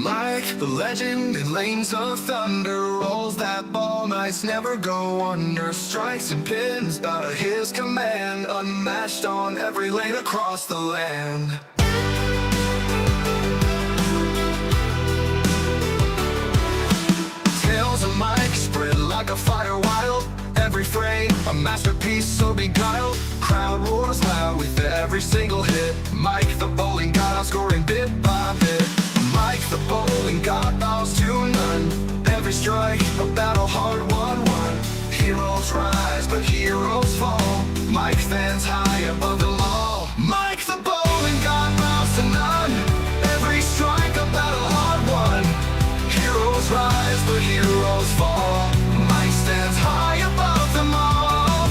Mike, the legend in lanes of thunder, rolls that ball, nights never go under. Strikes and pins by his command, unmatched on every lane across the land. Tales of Mike spread like a fire wild, every frame a masterpiece so beguiled. Crowd roars loud with every single hit. Mike the bowling god, outscoring bit by bit. Mike the bowling god bows to none. Every strike a battle hard won. Heroes rise but heroes fall. Mike stands high above them all. Mike the bowling god bows to none. Every strike a battle hard won. Heroes rise but heroes fall. Mike stands high above them all.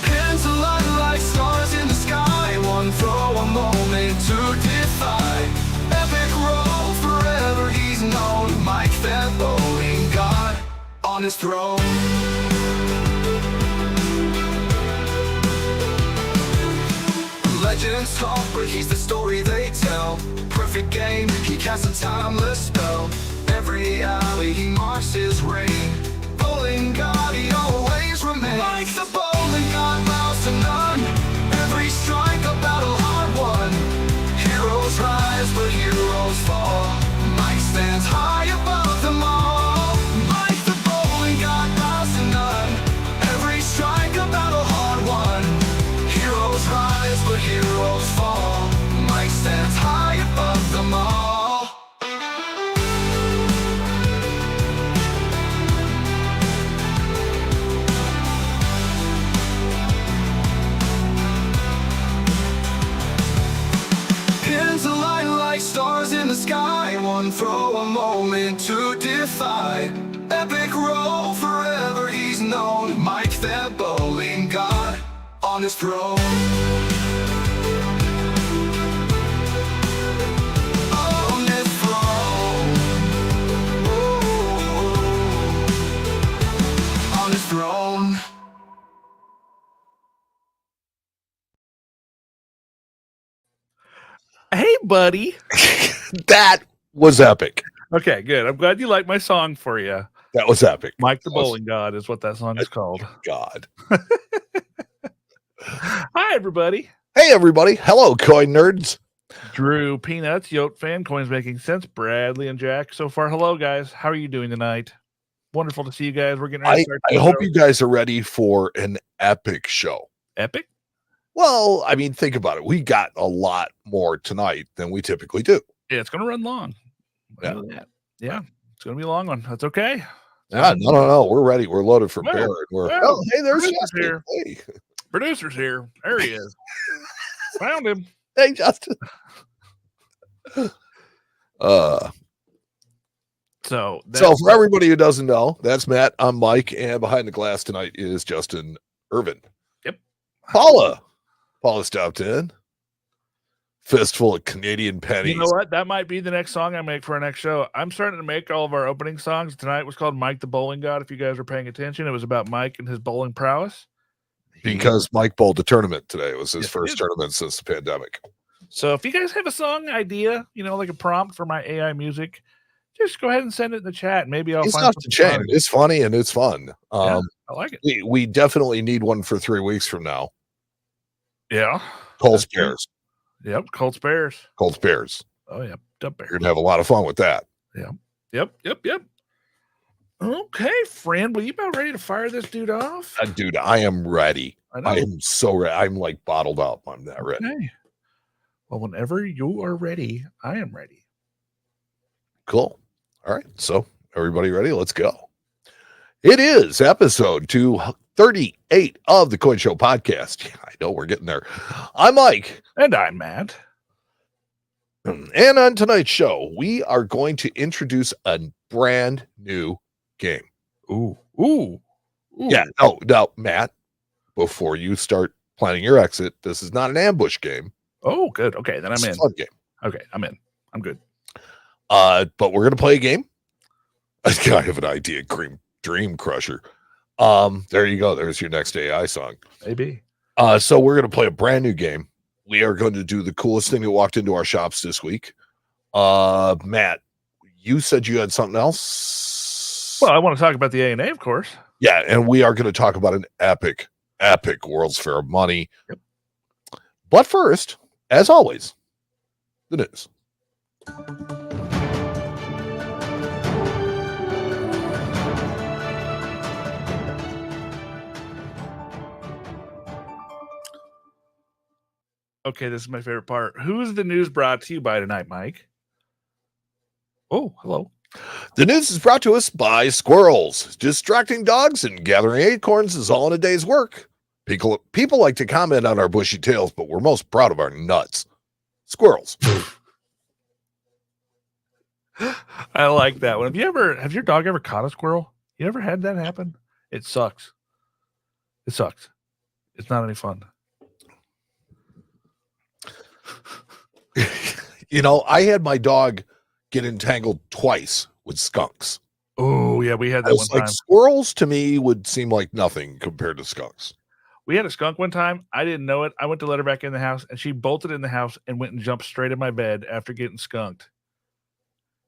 Pins align like stars in the sky. One throw, a moment to defy. Epic roll, forever he's known. Mike that bowling god on his throne. Legends talk, but he's the story they tell. Perfect game, he casts a timeless spell. Every alley he marks his reign. Bowling god, he always remains. Like the bowling god bows to none. Every strike a battle hard won. Heroes rise but heroes fall. Mike stands high above them all. Like the bowling god bows to none. Every strike a battle hard won. Heroes rise but heroes fall. Mike stands high above them all. Pins align like stars in the sky. One throw, a moment to defy. Epic roll, forever he's known. Mike that bowling god on his throne. On his throne. Ooh. On his throne. Hey, buddy. That was epic. Okay, good. I'm glad you like my song for you. That was epic. Mike the Bowling God is what that song is called. God. Hi, everybody. Hey, everybody. Hello, coin nerds. Drew, Peanuts, Yote Fan, Coins Making Sense, Bradley, and Jack. So far, hello, guys. How are you doing tonight? Wonderful to see you guys. We're getting ready to start. I hope you guys are ready for an epic show. Epic? Well, I mean, think about it. We got a lot more tonight than we typically do. Yeah, it's going to run long. Yeah. It's going to be a long one. That's okay. Yeah, no. We're ready. We're loaded for bear. Hey, there's Justin Justin. here. Hey. Producer's here. There he is. Found him. Hey, Justin. So for everybody who doesn't know, that's Matt. I'm Mike, and behind the glass tonight is Justin Irvin. Yep. Paula stopped in. Fistful of Canadian pennies. You know what? That might be the next song I make for our next show. I'm starting to make all of our opening songs. Tonight was called Mike the Bowling God. If you guys were paying attention, it was about Mike and his bowling prowess. Because Mike bowled the tournament today. It was his first tournament since the pandemic. So if you guys have a song idea, like a prompt for my AI music, just go ahead and send it in the chat. Maybe I'll find something fun. It's funny and it's fun. I like it. We definitely need one for 3 weeks from now. Yeah. Colts Bears. Yep. Colts Bears. Oh, yeah. Dump Bears. You're going to have a lot of fun with that. Yep. Okay, friend. Well, you about ready to fire this dude off? Dude, I am ready. I am so ready. I'm like bottled up. I'm that ready. Okay. Well, whenever you are ready, I am ready. Cool. All right. So, everybody ready? Let's go. It is episode 238 of the Coin Show podcast. Yeah, I know we're getting there. I'm Mike. And I'm Matt. And on tonight's show, we are going to introduce a brand new game. Ooh. Yeah. No, Matt, before you start planning your exit, this is not an ambush game. Oh, good. Okay, then I'm in. It's a fun game. Okay, I'm in. I'm good. But we're going to play a game. I have an idea. Dream Crusher. There you go. There's your next AI song. Maybe. So we're going to play a brand new game. We are going to do the coolest thing that walked into our shops this week. Matt, you said you had something else. Well, I want to talk about the ANA, of course. Yeah, and we are going to talk about an epic World's Fair of Money. Yep. But first, as always, the news. Okay, this is my favorite part. Who is the news brought to you by tonight, Mike? Oh, hello. The news is brought to us by squirrels. Distracting dogs and gathering acorns is all in a day's work. People like to comment on our bushy tails, but we're most proud of our nuts. Squirrels. I like that one. Have your dog ever caught a squirrel? You ever had that happen? It sucks. It sucks. It's not any fun. You know, I had my dog get entangled twice with skunks. Oh, yeah, we had I that was one like, time. squirrels to me would seem like nothing compared to skunks. We had a skunk one time. I didn't know it. I went to let her back in the house, and she bolted in the house and went and jumped straight in my bed after getting skunked.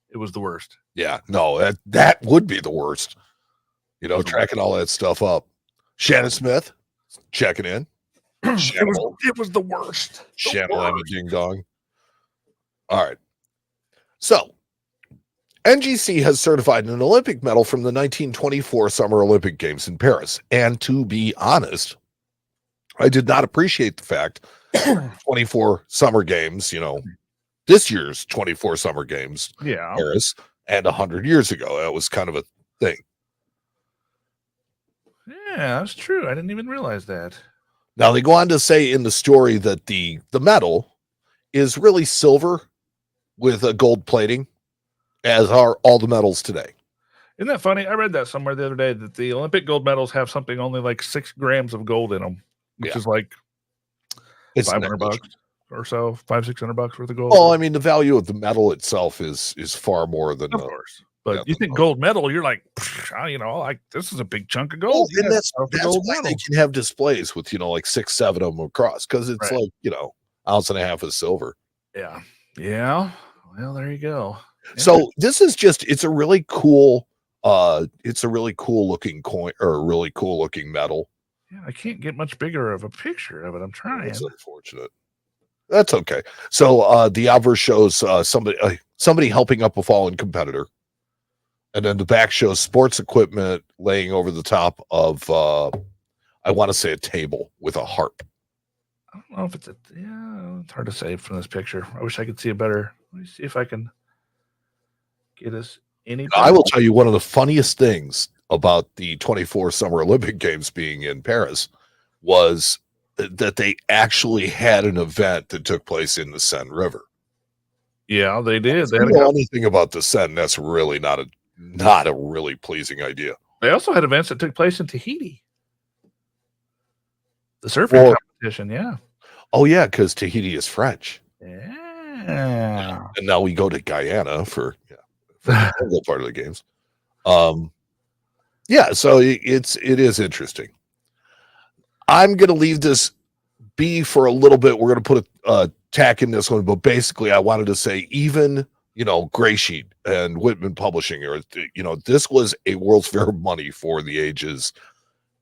It was the worst. Yeah, no, that would be the worst. You know, tracking all that stuff up. Shannon Smith checking in. It was the worst. Shannon Ding Dong. All right. So, NGC has certified an Olympic medal from the 1924 Summer Olympic Games in Paris. And to be honest, I did not appreciate the fact 24 Summer Games, you know, this year's 24 Summer Games, Yeah. Paris, and 100 years ago. That was kind of a thing. Yeah, that's true. I didn't even realize that. Now, they go on to say in the story that the medal is really silver with a gold plating, as are all the medals today. Isn't that funny? I read that somewhere the other day that the Olympic gold medals have something only like 6 grams of gold in them, which is like It's $500 or so, $600 worth of gold. Well, I mean, the value of the medal itself is far more than of course. But you think gold medal, you're like, you know, like this is a big chunk of gold. Well, and that's gold why medal. they can have displays with, you know, like 6, 7 of them across, because it's like, you know, 1.5 ounces of silver. Yeah. Yeah. Well, there you go. Yeah. So this is just, it's a really cool looking coin, or a really cool looking medal. Yeah, I can't get much bigger of a picture of it. I'm trying. It's unfortunate. That's okay. So the obverse shows somebody helping up a fallen competitor. And then the back shows sports equipment laying over the top of, I want to say, a table with a harp. I don't know if it's it's hard to say from this picture. I wish I could see a better. Let me see if I can get us any. I will tell you one of the funniest things about the 24 Summer Olympic Games being in Paris was that they actually had an event that took place in the Seine River. Yeah, they did. If you know anything about the Seine, that's really not a really pleasing idea. They also had events that took place in Tahiti. The surfing competition, yeah. Oh, yeah, because Tahiti is French. Yeah. And now we go to Guyana for the part of the games. Yeah, so it is interesting. I'm going to leave this be for a little bit. We're going to put a tack in this one, but basically I wanted to say even, you know, Gray Sheet and Whitman Publishing, or, you know, this was a World's Fair of Money for the ages.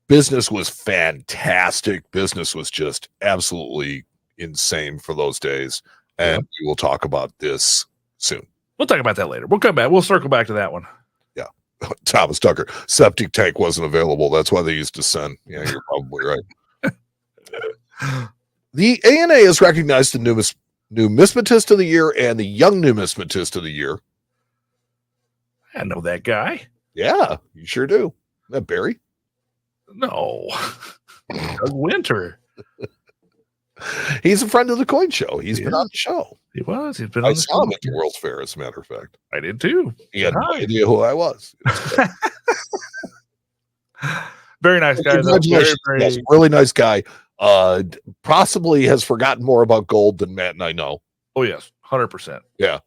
Business was fantastic. Business was just absolutely insane for those days. And we will talk about this soon. We'll talk about that later. We'll come back. We'll circle back to that one. Yeah. Thomas Tucker. Septic tank wasn't available. That's why they used to send. Yeah, you're probably right. The ANA has recognized the numismatist of the year and the young numismatist of the year. I know that guy. Yeah, you sure do. Isn't that Barry? No. Winter. He's a friend of the Coin Show. He's been on the show. He was. He's been. I saw him at the World's Fair, as a matter of fact. I did too. He had no idea who I was. Very nice guy. Congratulations. Yes, really nice guy. Possibly has forgotten more about gold than Matt and I know. Oh yes, 100%. Yeah,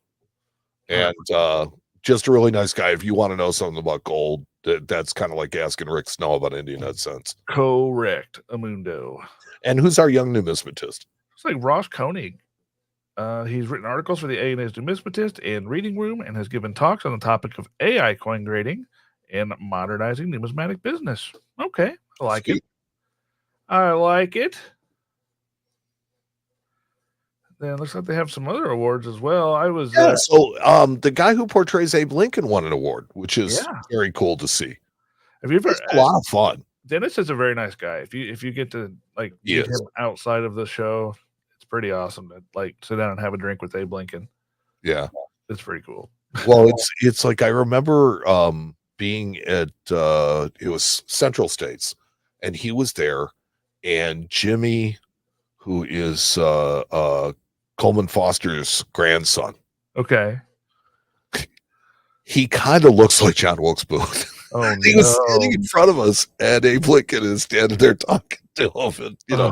and just a really nice guy. If you want to know something about gold, that's kind of like asking Rick Snow about India Net Sense. Correct, Amundo. And who's our young numismatist? It's like Ross Koenig. He's written articles for the A&A's Numismatist and Reading Room and has given talks on the topic of AI coin grading and modernizing numismatic business. Okay, I like it. I like it. Then looks like they have some other awards as well. I was so the guy who portrays Abe Lincoln won an award, which is Yeah. very cool to see. have you ever It's a lot of fun. Dennis is a very nice guy. If you get to like He meet is. him outside of the show, it's pretty awesome to like sit down and have a drink with Abe Lincoln. Yeah. It's pretty cool. Well, it's like I remember being at it was Central States, and he was there, and Jimmy, who is Coleman Foster's grandson, Okay. he kind of looks like John Wilkes Booth. Oh He was standing in front of us, and Abe Lincoln is standing there talking to him, and yeah,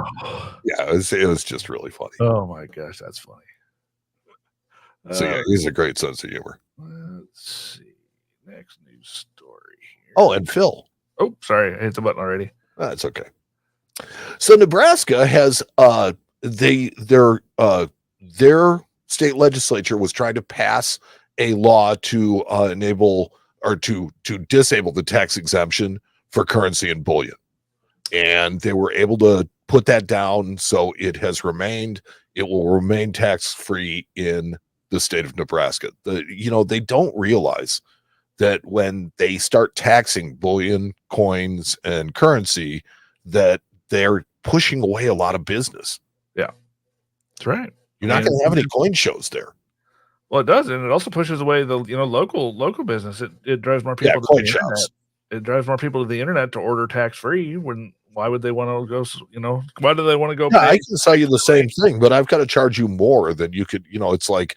it was just really funny. Oh my gosh, that's funny. So yeah, he's a great sense of humor. Let's see. Next news story here. Oh, and Phil. Oh, sorry, I hit the button already. That's okay. So Nebraska has their state legislature was trying to pass a law to enable or to disable the tax exemption for currency and bullion. And they were able to put that down, so it has remained. It will remain tax-free in the state of Nebraska. They don't realize that when they start taxing bullion, coins, and currency, that they're pushing away a lot of business. That's right. You're not going to have any coin shows there. Well, it does, and it also pushes away the local business. It drives more people to coin the shops. internet. It drives more people to the internet to order tax free. Why would they want to go? Why do they want to go? Yeah, I can sell you the same thing, but I've got to charge you more than you could. It's like,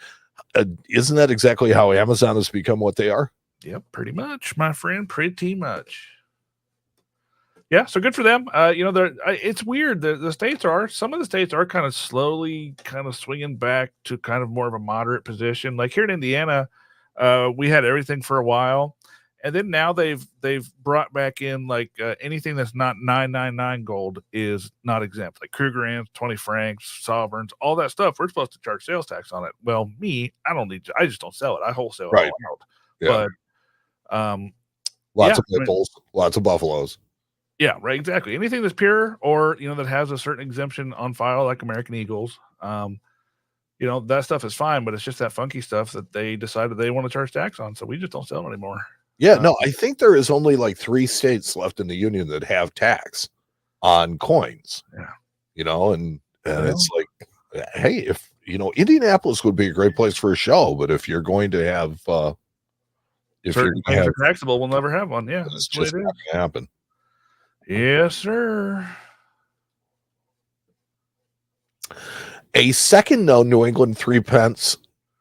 isn't that exactly how Amazon has become what they are? Yep, pretty much, my friend. Pretty much. Yeah, so good for them. It's weird. Some of the states are kind of slowly kind of swinging back to kind of more of a moderate position. Like here in Indiana, we had everything for a while, and then now they've brought back in like anything that's not 999 gold is not exempt. Like Krugerrands, 20 francs, sovereigns, all that stuff. We're supposed to charge sales tax on it. Well, I don't need to. I just don't sell it. I wholesale it all out. Yeah. But lots of pit bulls, lots of buffaloes. Yeah, right. Exactly. Anything that's pure or, that has a certain exemption on file, like American Eagles, that stuff is fine, but it's just that funky stuff that they decided they want to charge tax on. So we just don't sell it anymore. Yeah, no, I think there is only like 3 states left in the union that have tax on coins. Yeah. And it's like, hey, if, Indianapolis would be a great place for a show, but if you're going to have, certain things are taxable, we'll never have one. Yeah. That's just not going to happen. Yes, sir. A second known New England 3 pence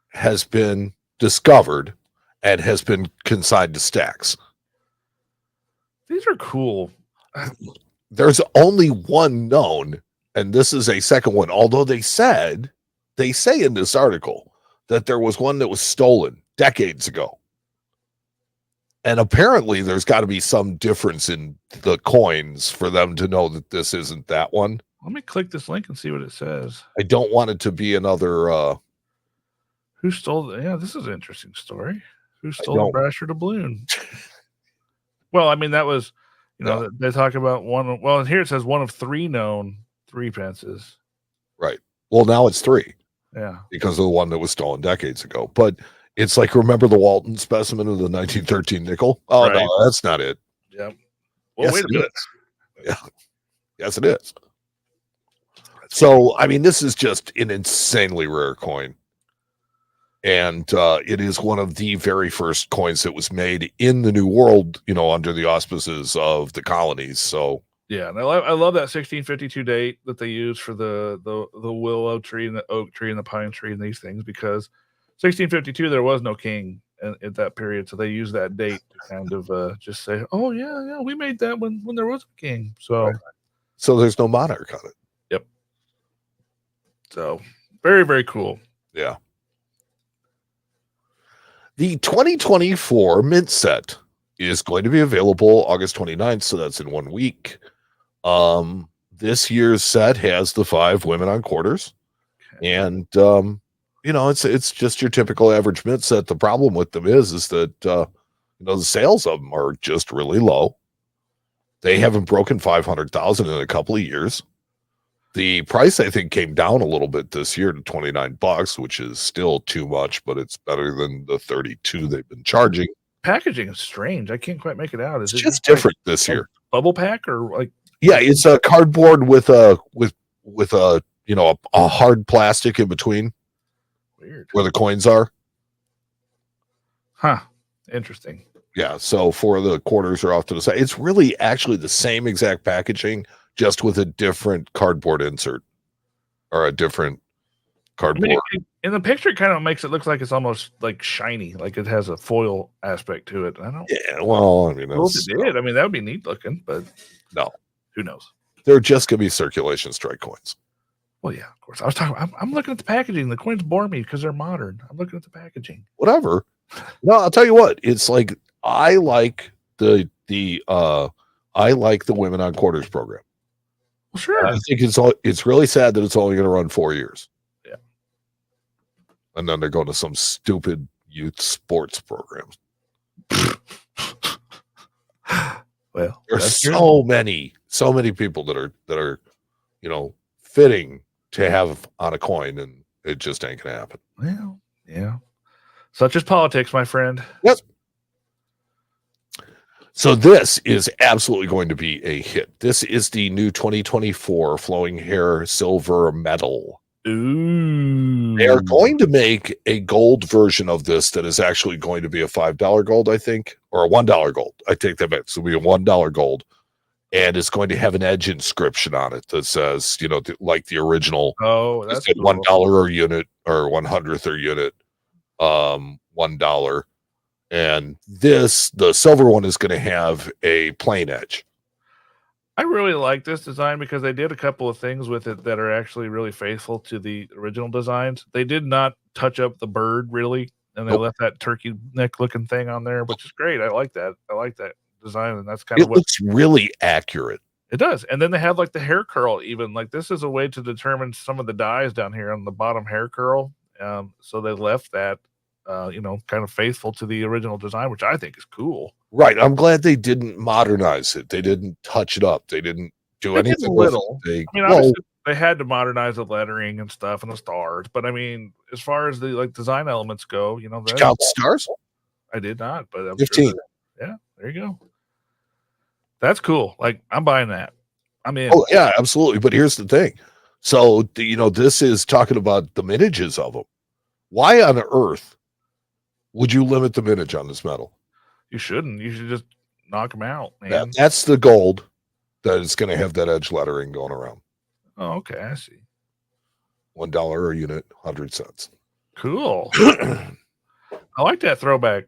has been discovered and has been consigned to stacks. These are cool. There's only one known, and this is a second one. Although they say in this article that there was one that was stolen decades ago. And apparently there's got to be some difference in the coins for them to know that this isn't that one. Let me click this link and see what it says. I don't want it to be another who stole yeah, this is an interesting story. Who stole the Brasher doubloon? Well, I mean, that was they talk about one. Well, here it says one of 3 known 3 pences. Right. Well, now it's 3. Yeah. Because of the one that was stolen decades ago. But it's like, remember the Walton specimen of the 1913 nickel? Oh, right. No, that's not it. Yep. Well, wait a minute. Yeah. Yes, it is. So, I mean, this is just an insanely rare coin. And it is one of the very first coins that was made in the New World, under the auspices of the colonies. So, yeah, and I love that 1652 date that they use for the willow tree and the oak tree and the pine tree and these things, because 1652 there was no king at that period, so they use that date to kind of just say, oh yeah, we made that when there was a king. So, so there's no monarch on it. Yep. So very, very cool. Yeah. The 2024 mint set is going to be available August 29th, so that's in 1 week. This year's set has the 5 women on quarters, and it's just your typical average mint set. The problem with them is that the sales of them are just really low. They haven't broken 500,000 in a couple of years. The price, I think, came down a little bit this year to $29, which is still too much, but it's better than the 32 they've been charging. Packaging is strange. I can't quite make it out. Is It's it just different this year. Bubble pack or like? Yeah, it's a cardboard with a a hard plastic in between Weird. where the coins are. Huh. Interesting. Yeah, so for the quarters are off to the side. It's really actually the same exact packaging, just with a different cardboard insert or a different I cardboard. mean, in the picture, it kind of makes it look like it's almost like shiny, like it has a foil aspect to it. I don't Yeah, well, I mean, know if it did. I mean, that would be neat looking, but no, who knows? they're just gonna be circulation strike coins. Well, yeah, of course. I was talking. I'm looking at the packaging. The coins bore me because they're modern. I'm looking at the packaging. Whatever. No, I'll tell you what. It's like I like the Women on Quarters program. Well, sure. I think it's really sad that it's only going to run 4 years. Yeah. And then they're going to some stupid youth sports programs. Well, There's so many people that are, fitting to have on a coin, and it just ain't gonna happen. Well, yeah. Such is politics, my friend. Yes. So this is absolutely going to be a hit. This is the new 2024 flowing hair silver medal. Ooh. They are going to make a gold version of this that is actually going to be a $5 gold, I think, or a $1 gold. I take that back. So it'll be a $1 gold, and it's going to have an edge inscription on it that says, like the original. Oh, that's cool. $1 a unit or 100th a unit, $1. And the silver one is going to have a plain edge. I really like this design because they did a couple of things with it that are actually really faithful to the original designs. They did not touch up the bird really, and they left that turkey neck looking thing on there, which is great. I like that. I like that design, and that's kind of It what looks really accurate. it does. And then they have like the hair curl, even like this is a way to determine some of the dyes down here on the bottom hair curl. So they left that, kind of faithful to the original design, which I think is cool. Right. I'm glad they didn't modernize it. They didn't touch it up. They didn't do anything little. with it. Obviously they had to modernize the lettering and stuff and the stars, but I mean, as far as the like design elements go, count the stars? I did not, but I'm 15. Sure yeah, there you go. That's cool. Like I'm buying that. I'm in. Oh yeah, absolutely. But here's the thing. So this is talking about the mintages of them. Why on earth would you limit the mintage on this metal? You shouldn't. You should just knock them out, man. Yeah, that's the gold that is going to have that edge lettering going around. Oh, okay. I see. $1 a unit, 100 cents. Cool. I like that throwback.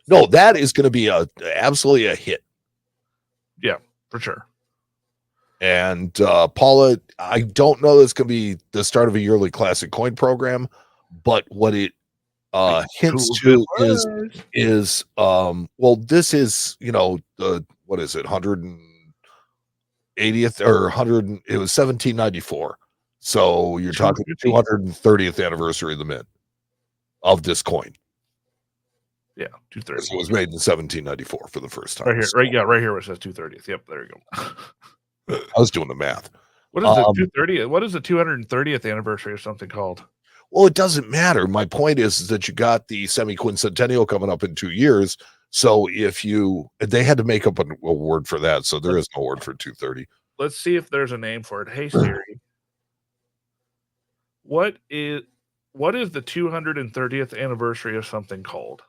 No, that is going to be absolutely a hit. Yeah, for sure. And Paula, I don't know that's going to be the start of a yearly classic coin program, but what it hints to is this is what is it, 180th or 100? It was 1794, so you're talking 230th anniversary of the mint of this coin. Yeah, 230. It was made in 1794 for the first time. Right here, right here where it says 230th. Yep, there you go. I was doing the math. What is the 230th? What is the 230th anniversary or something called? Well, it doesn't matter. My point is that you got the semi-quincentennial coming up in 2 years. So they had to make up a word for that. So there is no word for 230. Let's see if there's a name for it. Hey Siri, what is the 230th anniversary of something called?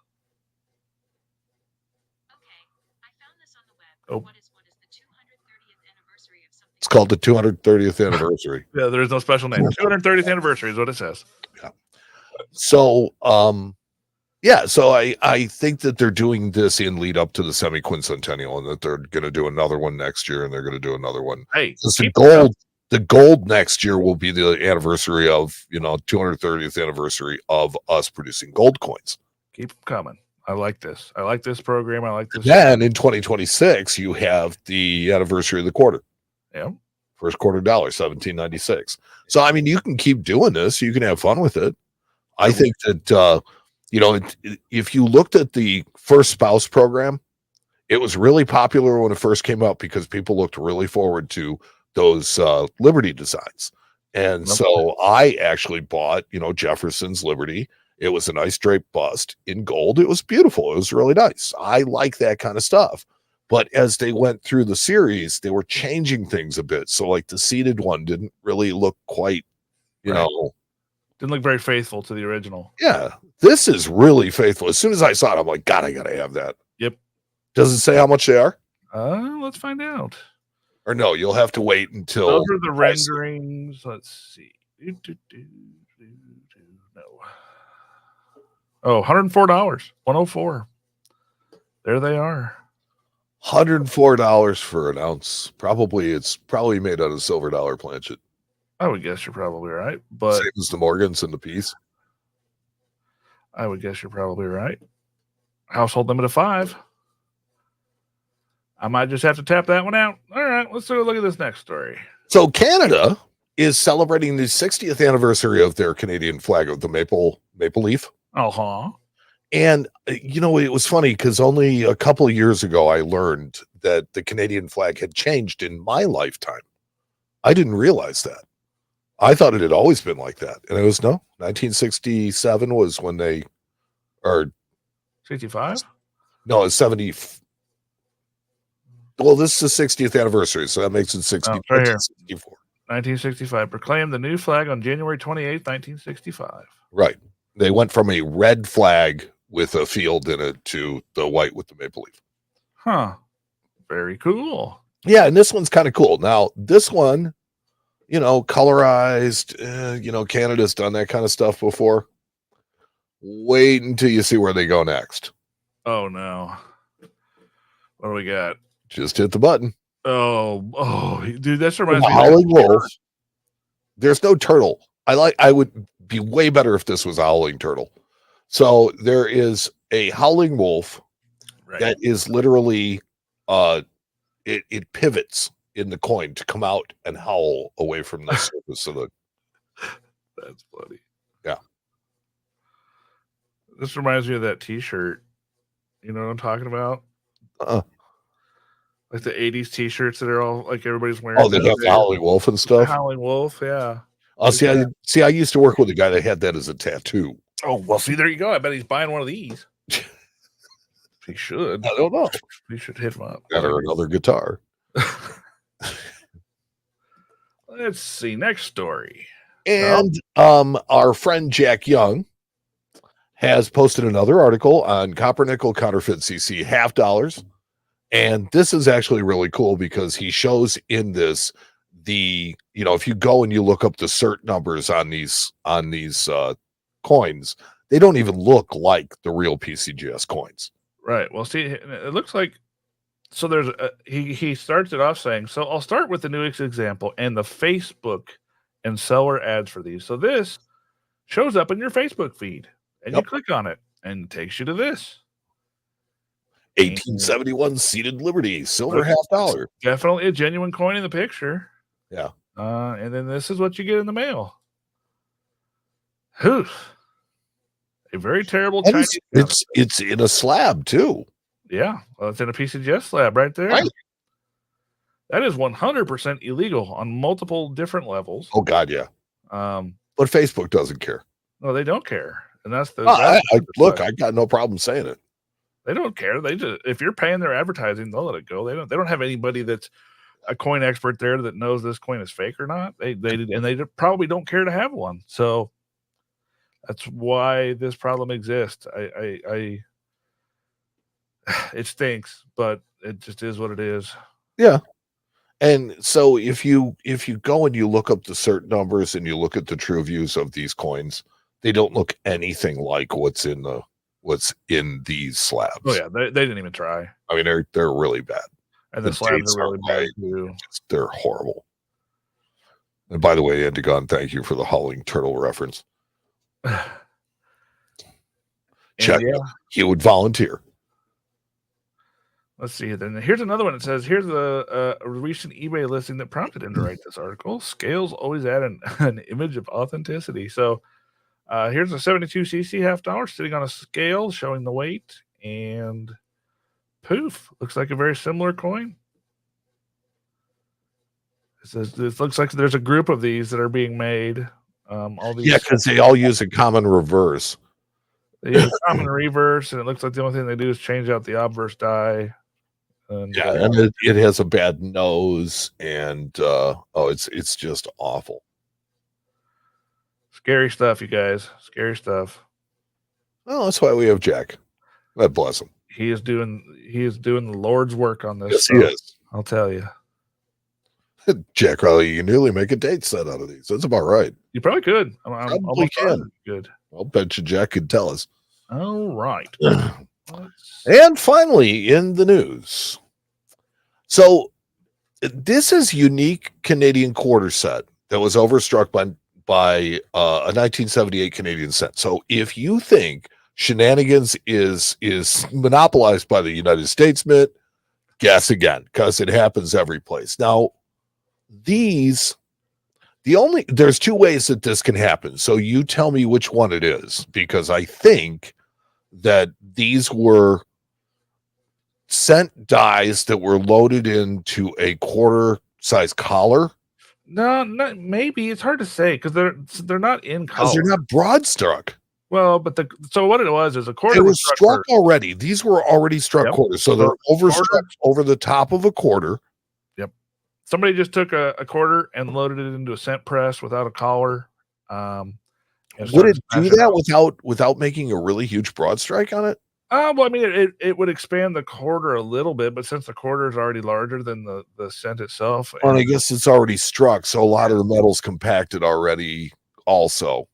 Okay, I found this on the web. Oh. What is the 230th anniversary of something? It's called the 230th anniversary. Yeah, there is no special name. 230th anniversary is what it says. Yeah. So, so I think that they're doing this in lead up to the semi-quincentennial, and that they're going to do another one next year, and they're going to do another one. Hey, The gold next year will be the anniversary of 230th anniversary of us producing gold coins. Keep them coming. I like this. I like this program. I like this. Then in 2026, you have the anniversary of the quarter. Yeah. First quarter dollar, $17.96. So I mean, you can keep doing this. You can have fun with it. I think that if you looked at the First Spouse program, it was really popular when it first came out because people looked really forward to those Liberty designs. And so I actually bought, Jefferson's Liberty. It was a nice draped bust in gold. It was beautiful. It was really nice. I like that kind of stuff. But as they went through the series, they were changing things a bit. So like the seated one didn't really look quite, didn't look very faithful to the original. Yeah, this is really faithful. As soon as I saw it, I'm like, God, I got to have that. Yep. Does it say how much they are? Let's find out. Or no, you'll have to wait until. Those are the renderings. Let's see. No. Oh, $104. 104. There they are. $104 for an ounce. It's probably made out of silver dollar planchet. I would guess you're probably right, but same as the Morgans and the piece. I would guess you're probably right. Household limit of 5. I might just have to tap that one out. All right, let's take a look at this next story. So Canada is celebrating the 60th anniversary of their Canadian flag of the maple leaf. Uh-huh. And, it was funny because only a couple of years ago, I learned that the Canadian flag had changed in my lifetime. I didn't realize that. I thought it had always been like that. And it was 1967 was when they, or 65? No, it's 70. Well, this is the 60th anniversary, so that makes it 60. Oh, right here. 1964. 1965. Proclaimed the new flag on January 28th, 1965. Right. They went from a red flag with a field in it to the white with the maple leaf. Huh. Very cool. Yeah, and this one's kind of cool. Now, this one, colorized, Canada's done that kind of stuff before. Wait until you see where they go next. Oh, no. What do we got? Just hit the button. Oh, dude, that's reminds me of Howling Wolf. There's no turtle. I would be way better if this was a howling turtle. So there is a howling wolf that is literally it pivots in the coin to come out and howl away from the surface of the. That's funny. Yeah. This reminds me of that T-shirt. You know what I'm talking about? Like the 80s T-shirts that are all like everybody's wearing. Oh, they have the howling wolf and stuff. Howling wolf, yeah. Oh, I used to work with a guy that had that as a tattoo. Oh, well, see, there you go. I bet he's buying one of these. He should. I don't know. We should hit him up. That or another guitar. Let's see. Next story. And our friend Jack Young has posted another article on Copper Nickel Counterfeit CC $50. And this is actually really cool because he shows in this if you go and you look up the cert numbers on these coins, they don't even look like the real PCGS coins. Right. Well, see, it looks like so. There's he starts it off saying, "So I'll start with the newest example and the Facebook and seller ads for these. So this shows up in your Facebook feed, and you click on it, and it takes you to this 1871 seated Liberty, silver $50. Definitely a genuine coin in the picture. Yeah. And then this is what you get in the mail. Whew. A very terrible Chinese. It's in a slab too. Yeah. Well, it's in a PCGS slab right there. Right. That is 100% illegal on multiple different levels. Oh God, yeah. But Facebook doesn't care. No, they don't care. And that's the look, I got no problem saying it. They don't care. They just if you're paying their advertising, they'll let it go. They don't have anybody that's a coin expert there that knows this coin is fake or not. They probably don't care to have one. So that's why this problem exists. I it stinks, but it just is what it is. Yeah. And so if you go and you look up the cert numbers and you look at the true views of these coins, they don't look anything like what's in these slabs. Oh yeah, they didn't even try. I mean, they're really bad. And the slabs are really bad too. They're horrible. And by the way, Endigon, thank you for the howling turtle reference. Check. He would volunteer. Let's see. Then here's another one. It says, here's a recent eBay listing that prompted him to write this article. Scales always add an image of authenticity. So here's a 72cc $half sitting on a scale showing the weight, and poof, looks like a very similar coin. This looks like there's a group of these that are being made. All these, Yeah, because they all use a common reverse. they use a common reverse, and it looks like the only thing they do is change out the obverse die. And, Yeah, and it has a bad nose, and it's just awful. scary stuff, you guys. Scary stuff. Well, that's why we have Jack. God bless him. He is doing the Lord's work on this. Yes, stuff, he is. I'll tell you. Jack Riley, you can nearly make a date set out of these. That's about right. You probably could. I'm Probably almost can. positive you could. I'll bet you Jack could tell us. All right. And finally, in the news. So this is unique Canadian quarter set that was overstruck by a 1978 Canadian cent. So if you think shenanigans is monopolized by the United States Mint, guess again, because it happens every place. Now, there's two ways that this can happen. So you tell me which one it is, because I think that these were cent dies that were loaded into a quarter size collar. No, maybe it's hard to say because they're not in Because color. they're not broad struck. Well, but so what it was is a quarter They were was struck first. already. These were already struck Yep. quarters. So they're overstruck over the top of a quarter. Somebody just took a quarter and loaded it into a cent press without a collar. And Would started it do smashing that out. without making a really huge broad strike on it? Well, I mean, it would expand the quarter a little bit, but since the quarter is already larger than the cent itself, Well, and I guess it's already struck, so a lot of the metal's compacted already also.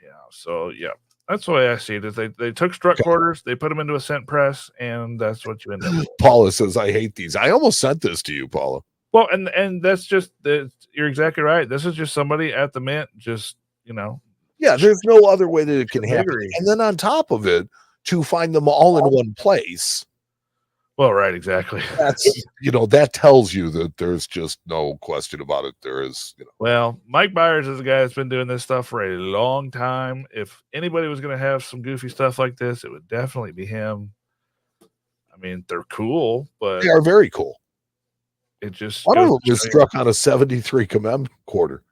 yeah, that's the way I see it. Is they took struck quarters, they put them into a cent press, and that's what you end up with. Paula says, I hate these. I almost sent this to you, Paula. Well, and that's just you're exactly right. This is just somebody at the mint, just Yeah, there's no other way that it can happen. Figure. And then on top of it, to find them all in one place, well, right, exactly. that's that tells you that there's just no question about it. There is, Well, Mike Byers is a guy that's been doing this stuff for a long time. If anybody was going to have some goofy stuff like this, it would definitely be him. I mean, they're cool, but they are very cool. it just One of goes them was to show you- struck on a 73 commem quarter.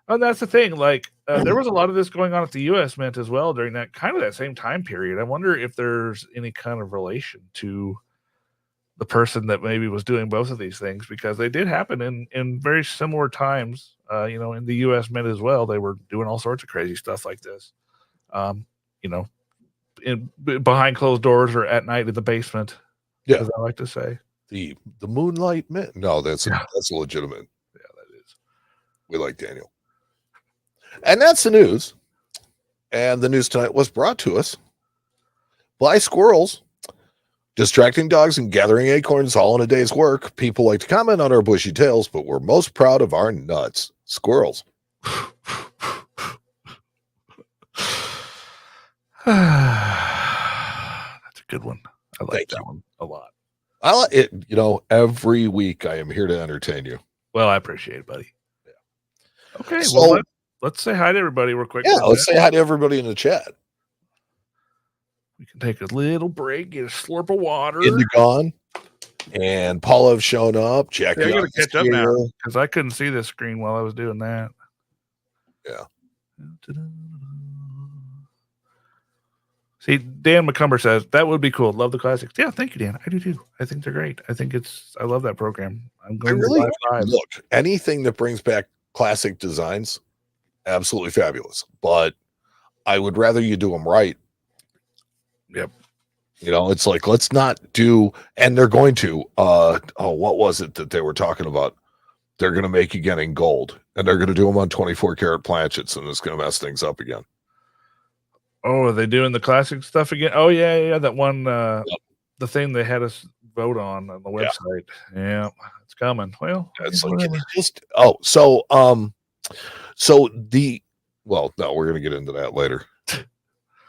And that's the thing. Like, there was a lot of this going on at the U.S. Mint as well during that same time period. I wonder if there's any kind of relation to the person that maybe was doing both of these things, because they did happen in very similar times. In the U.S. Mint as well, they were doing all sorts of crazy stuff like this. Behind closed doors or at night in the basement. Yeah. As I like to say. The Moonlight Mint. No, that's legitimate. Yeah, that is. We like Daniel. And that's the news. And the news tonight was brought to us by squirrels. Distracting dogs and gathering acorns all in a day's work. People like to comment on our bushy tails, but we're most proud of our nuts. Squirrels. That's a good one. I like Thank that you. one a lot. I like it. Every week I am here to entertain you. Well, I appreciate it, buddy. Yeah. Okay, So- well, let's say hi to everybody real quick. Yeah, let's say hi to everybody in the chat. We can take a little break, get a slurp of water. Into gone. And Paula have shown up. Jackie, Yeah, I gotta is catch up now. here. Because I couldn't see this screen while I was doing that. Yeah. See, Dan McCumber says that would be cool. Love the classics. Yeah, thank you, Dan. I do too. I think they're great. I love that program. I'm I going really to buy 5. look, anything that brings back classic designs, absolutely fabulous. But I would rather you do them right. Yep. It's like, let's not do, and they're going to, what was it that they were talking about? They're going to make again in gold, and they're going to do them on 24 karat planchets, and it's going to mess things up again. Oh, are they doing the classic stuff again? Oh, yeah. That one, the thing they had us vote on the website. Yeah, it's coming. Well, It's like, whatever. no, we're going to get into that later.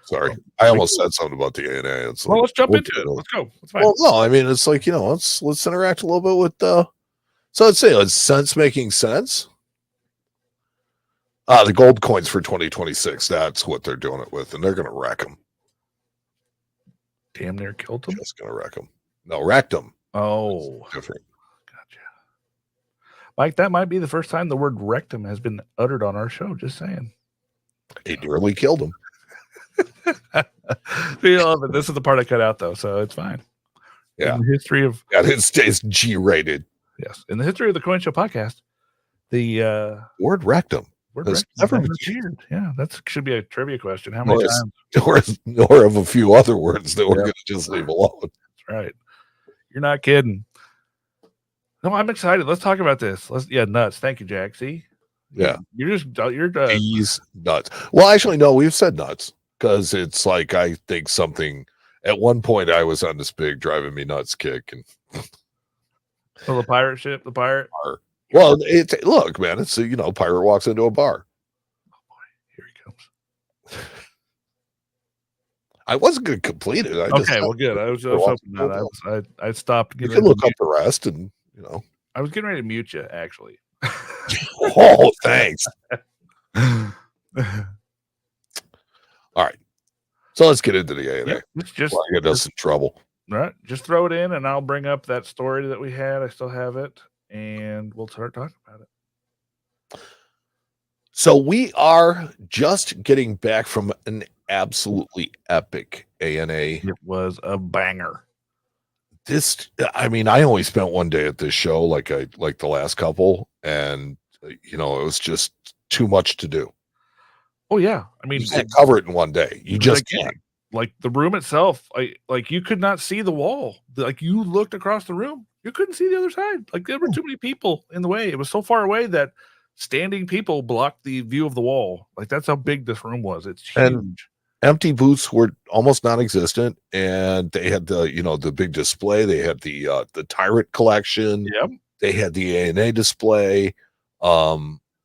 Sorry, I almost said something about the ANA. It's Well, like, let's jump we'll into get it. it. Let's go. It's fine. Well, no, I mean, it's like, let's interact a little bit with so let's say it's sense making sense. The gold coins for 2026. That's what they're doing it with, and they're gonna wreck them. Damn near killed them. Just gonna wreck them. No, wrecked them. Oh, Different. gotcha. Mike, that might be the first time the word rectum has been uttered on our show. Just saying. It nearly killed them. This is the part I cut out, though, so it's fine. Yeah. In the history of Yeah, it's G-rated. yes, in the history of the Coin Show podcast, the Word rectum. word That's rectum never never been appeared. Yeah, that should be a trivia question. How many Nice. times? Nor of a few other words that we're Yep. going to just leave alone. That's right. You're not kidding. No, I'm excited. Let's talk about this. Nuts. Thank you, Jack. See, Yeah. you're These nuts. Well, actually, no, we've said nuts because it's like I think something. At one point, I was on this big driving me nuts kick, and the pirate ship, the pirate. well, look, man, it's pirate walks into a bar. Here he comes. I wasn't going to complete it. Okay, well, good. I was hoping that I stopped. You Getting can ready look to up the rest, and I was getting ready to mute you, actually. Oh, thanks. All right, so let's get into the ANA. Yep, it's just Before I get us in trouble. right. Just throw it in, and I'll bring up that story that we had. I still have it, and we'll start talking about it. So we are just getting back from an absolutely epic ANA. It was a banger. I only spent one day at this show, like the last couple, and it was just too much to do. Oh yeah, I mean, You can't cover it in one day. You just can't. Like the room itself, like you could not see the wall. Like you looked across the room, you couldn't see the other side. Like there were too many people in the way. It was so far away that standing people blocked the view of the wall. Like that's how big this room was. It's huge. And empty booths were almost non-existent, and they had the big display. They had the Tyrant collection. Yep. They had the ANA display.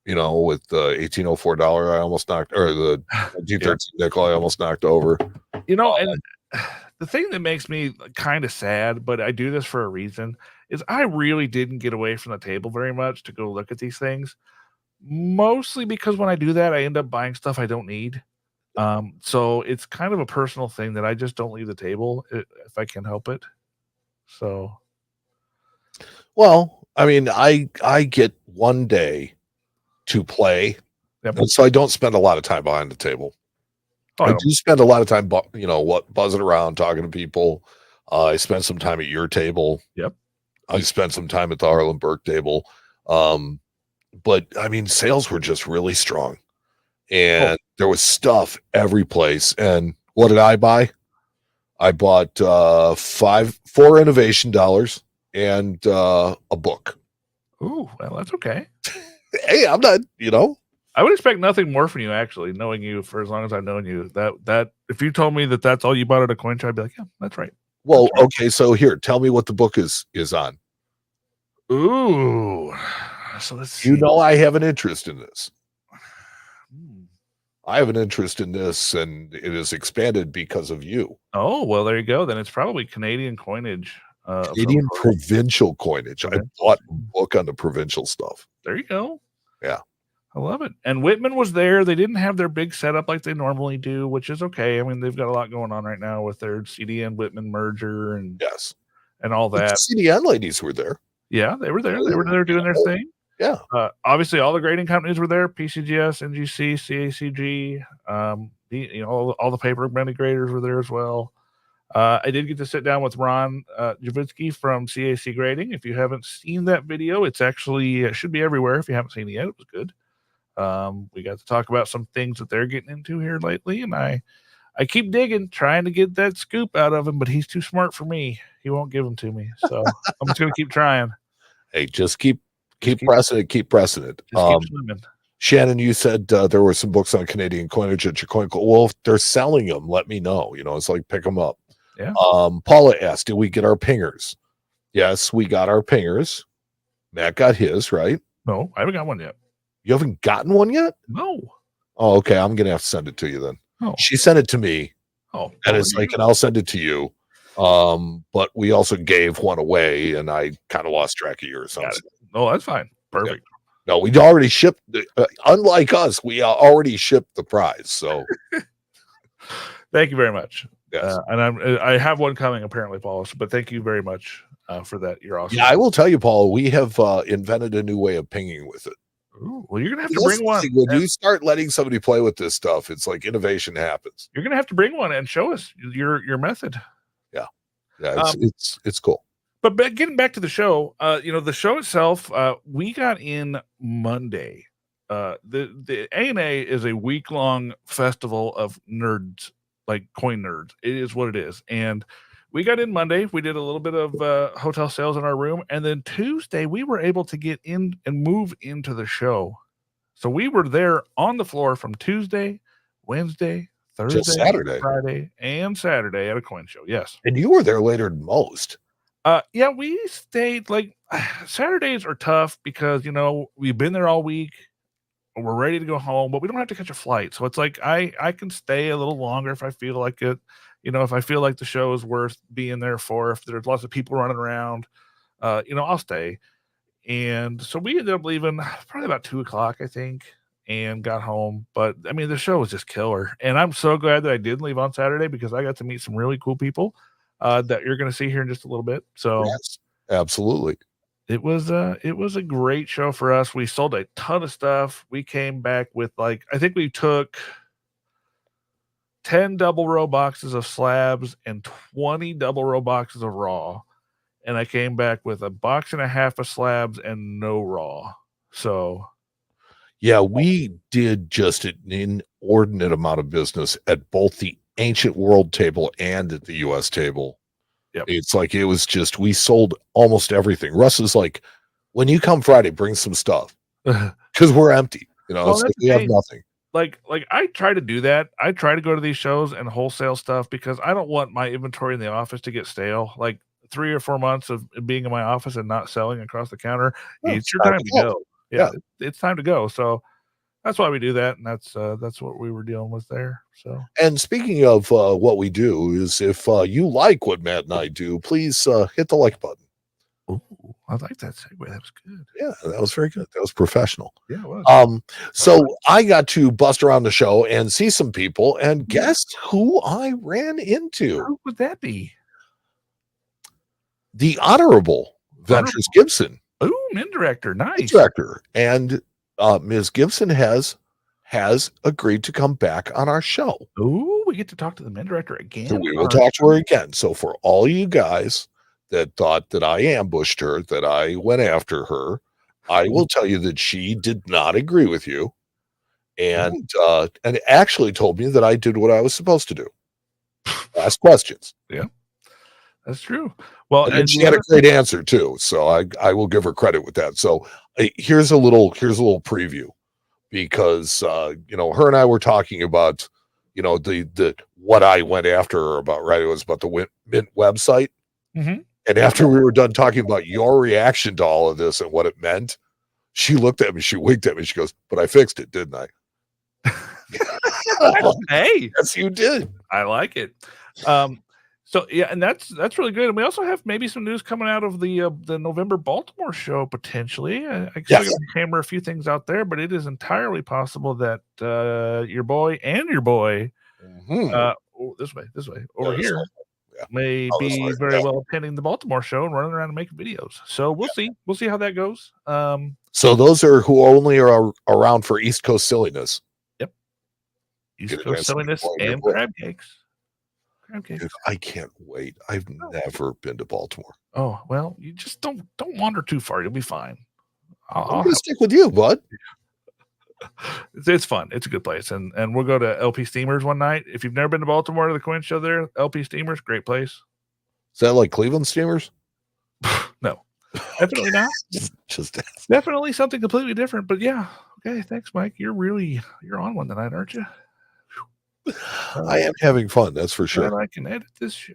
With the $1804 I almost knocked, or the D13 nickel I almost knocked over. And the thing that makes me kind of sad, but I do this for a reason, is I really didn't get away from the table very much to go look at these things. Mostly because when I do that, I end up buying stuff I don't need. So it's kind of a personal thing that I just don't leave the table if I can help it. So, Well, I get one day to play, Yep. and so I don't spend a lot of time behind the table. Oh, I do spend a lot of time, buzzing around, talking to people. I spent some time at your table. Yep. I spent some time at the Harlan Burke table. But sales were just really strong, and there was stuff every place. And what did I buy? I bought 4 innovation dollars and a book. ooh, well, that's okay. Hey, I'm not, I would expect nothing more from you, actually, knowing you for as long as I've known you. That if you told me that that's all you bought at a coin shop, I'd be like, yeah, that's right. Well, okay, so here, tell me what the book is on. Ooh, so let's see. I have an interest in this. Hmm. I have an interest in this, and it is expanded because of you. Oh, well, there you go. Then it's probably Canadian coinage. Canadian provincial coinage. I bought a book on the provincial stuff. There you go. Yeah. I love it. And Whitman was there. They didn't have their big setup like they normally do, which is okay. I mean, they've got a lot going on right now with their CDN Whitman merger and Yes. and all that. The CDN ladies were there. Yeah, they were there. They were there doing their thing. Yeah. Obviously, all the grading companies were there: PCGS, NGC, CACG. All the paper money graders were there as well. I did get to sit down with Ron Javitsky from CAC Grading. If you haven't seen that video, it's actually it should be everywhere. If you haven't seen it yet, it was good. We got to talk about some things that they're getting into here lately, and I keep digging, trying to get that scoop out of him, but he's too smart for me. He won't give them to me, so I'm just gonna keep trying. Hey, just keep pressing it. Keep pressing it. Just keep swimming. Shannon, you said there were some books on Canadian coinage at your coin. Well, if they're selling them, let me know. It's like pick them up. Yeah. Paula asked, did we get our pingers? Yes, we got our pingers. Matt got his, right? No, I haven't got one yet. You haven't gotten one yet? No. Oh, okay. I'm gonna have to send it to you then. Oh. She sent it to me. Oh, and it's like, and I'll send it to you. But we also gave one away, and I kind of lost track of yours. got it. Oh, that's fine. Perfect. No, we already shipped. Unlike us, we already shipped the prize. So Thank you very much. yes. And I have one coming apparently, Paul. But thank you very much for that. You're awesome. Yeah, I will tell you, Paul. We have invented a new way of pinging with it. Ooh, well, you're gonna have to That's bring the one. thing, when you start letting somebody play with this stuff, it's like innovation happens. You're gonna have to bring one and show us your method. Yeah, it's cool. But getting back to the show, the show itself, we got in Monday. The ANA is a week-long festival of nerds, like coin nerds. It is what it is. And we got in Monday. We did a little bit of hotel sales in our room. And then Tuesday, we were able to get in and move into the show. So we were there on the floor from Tuesday, Wednesday, Thursday, Saturday. Friday, and Saturday at a coin show. Yes. And you were there later than most. Yeah, we stayed like Saturdays are tough because we've been there all week. We're ready to go home, but we don't have to catch a flight. So it's like I can stay a little longer if I feel like it. If I feel like the show is worth being there for, if there's lots of people running around, I'll stay. And so we ended up leaving probably about 2:00, I think, and got home. But I mean, the show was just killer. And I'm so glad that I did leave on Saturday because I got to meet some really cool people that you're going to see here in just a little bit. So Yes, absolutely. it was a great show for us. We sold a ton of stuff. We came back with I think we took 10 double row boxes of slabs and 20 double row boxes of raw. And I came back with a box and a half of slabs and no raw. So Yeah, we did just an inordinate amount of business at both the Ancient World table and at the US table. Yep. It's like it was just we sold almost everything. Russ is like, when you come Friday, bring some stuff because we're empty. Well, it's like that's we have okay. nothing. like I try to do that. I try to go to these shows and wholesale stuff because I don't want my inventory in the office to get stale. Like 3 or 4 months of being in my office and not selling across the counter, Oh, it's your time to go. Yeah. It's time to go. So that's why we do that, and that's what we were dealing with there. So And speaking of what we do is if you like what Matt and I do, please hit the like button. ooh, I like that segue. That was good. Yeah, that was very good. That was professional. Yeah, it was. So I got to bust around the show and see some people, and guess who I ran into? Who would that be? The Honorable Ventures Gibson, Ooh, Min Director. Nice. director, and Ms. Gibson has agreed to come back on our show. Ooh, we get to talk to the Min Director again. So we will talk to her again. So for all you guys that thought that I ambushed her, that I went after her, I will tell you that she did not agree with you, and actually told me that I did what I was supposed to do. Ask questions. That's true. Well, And she had a great answer too, so I will give her credit with that. So here's a little preview, because her and I were talking about the what I went after her about, right? It was about the Mint website. Mhm. And after we were done talking about your reaction to all of this and what it meant, she looked at me, she winked at me, she goes, "But I fixed it, didn't I?" Hey, Yes, you did. I like it. So yeah, and that's really good. And we also have maybe some news coming out of the November Baltimore show potentially. I still got to hammer a few things out there, but it is entirely possible that your boy Mhm. this way over This here way. Yeah. may Oh, this be way. very Yeah. well attending the Baltimore show and running around and making videos. So we'll see how that goes. So those are who only are around for East Coast silliness. East Get a Coast nice silliness little and boy. crab cakes. Dude, I can't wait. I've never been to Baltimore. Oh well, you just don't wander too far. You'll be fine. I'm gonna stick with you, bud. It's fun. It's a good place, and we'll go to LP Steamers one night. If you've never been to Baltimore to the Coin Show, there LP Steamers, great place. Is that like Cleveland Steamers? No, definitely not. Just Definitely something completely different. But yeah, okay. Thanks, Mike. You're on one tonight, aren't you? I am having fun, that's for sure. And I can edit this show.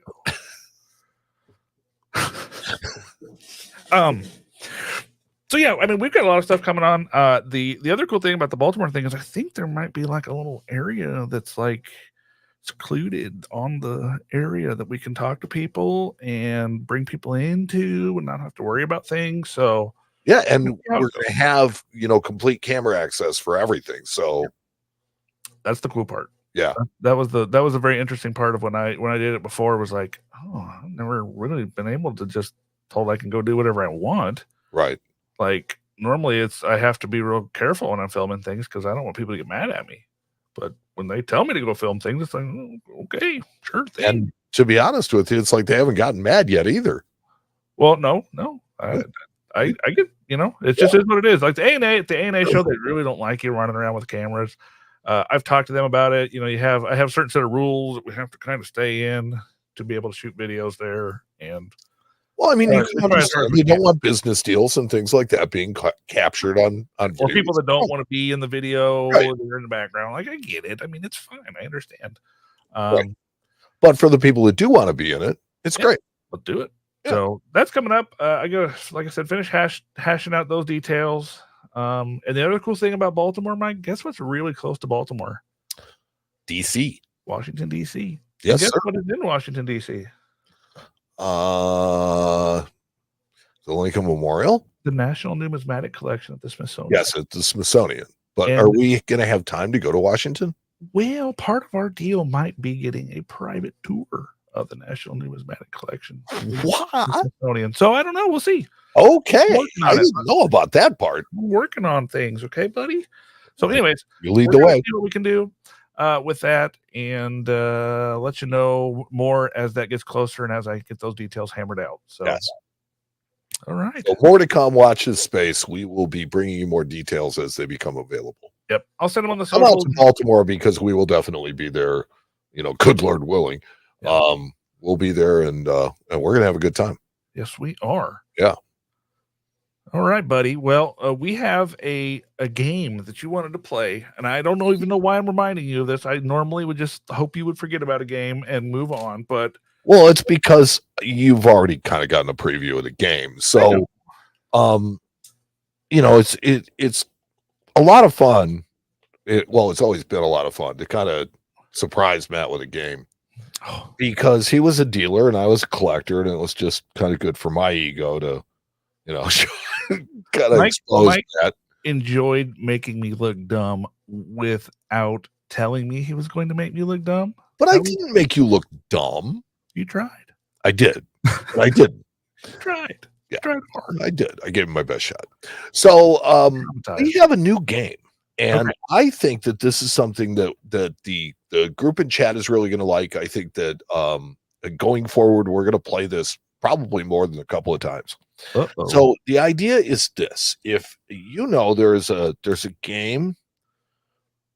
So yeah, I mean, we've got a lot of stuff coming on. The other cool thing about the Baltimore thing is I think there might be like a little area that's like secluded on the area that we can talk to people and bring people into and not have to worry about things. So Yeah, and we'll see how it we're goes. going to have, complete camera access for everything. So, That's the cool part. yeah, That was a very interesting part of when I did it before. Was like, oh, I've never really been able to just told I can go do whatever I want. right. Like normally it's I have to be real careful when I'm filming things because I don't want people to get mad at me. But when they tell me to go film things, it's like, "Oh, okay, sure thing." And to be honest with you, it's like they haven't gotten mad yet either. Well, no. I get, it just is what it is. Like the A&A show, they really don't like you running around with cameras. I've talked to them about it. I have a certain set of rules that we have to kind of stay in to be able to shoot videos there. And Well, I mean, we you try can as hard understand as we you don't can. want business deals and things like that being captured on Or video. people that don't want to be in the video, Right. or they're in the background. Like I get it. I mean, it's fine. I understand. Right. But for the people that do want to be in it, it's Yeah. great. Let's do it. Yeah. So that's coming up. I gotta, like I said, finish hashing out those details. And the other cool thing about Baltimore, Mike, guess what's really close to Baltimore? DC. Washington, D.C. Yes, Guess sir. what is in Washington, D.C.? The Lincoln Memorial? The National Numismatic Collection at the Smithsonian. Yes, at the Smithsonian. But And- are we going to have time to go to Washington? Well, part of our deal might be getting a private tour of the National Numismatic Collection. What? Smithsonian. So I don't know. We'll see. Okay. Working on I it. didn't know about that part. We're working on things. Okay, buddy. So anyways, You lead we're the gonna way. see what we can do with that and let you know more as that gets closer and as I get those details hammered out. So Yes. all right. So more to come. Watch this space. We will be bringing you more details as they become available. Yep. I'll send them on the Come out social. to Baltimore because we will definitely be there. Good Lord willing. Yeah. We'll be there and we're gonna have a good time. Yes, we are. Yeah. All right, buddy. Well, we have a game that you wanted to play, and I don't even know why I'm reminding you of this. I normally would just hope you would forget about a game and move on, but Well, it's because you've already kind of gotten a preview of the game. So it's a lot of fun. It's always been a lot of fun to kind of surprise Matt with a game because he was a dealer and I was a collector, and it was just kind of good for my ego to, kind of expose Mike that. enjoyed making me look dumb without telling me he was going to make me look dumb. But I didn't make you look dumb. You tried. I did. But I didn't. You tried. Yeah. You tried hard. I did. I gave him my best shot. So we have a new game. And I think that this is something that the group in chat is really going to like. I think that going forward, we're going to play this probably more than a couple of times. Uh-oh. So the idea is this: if there's a game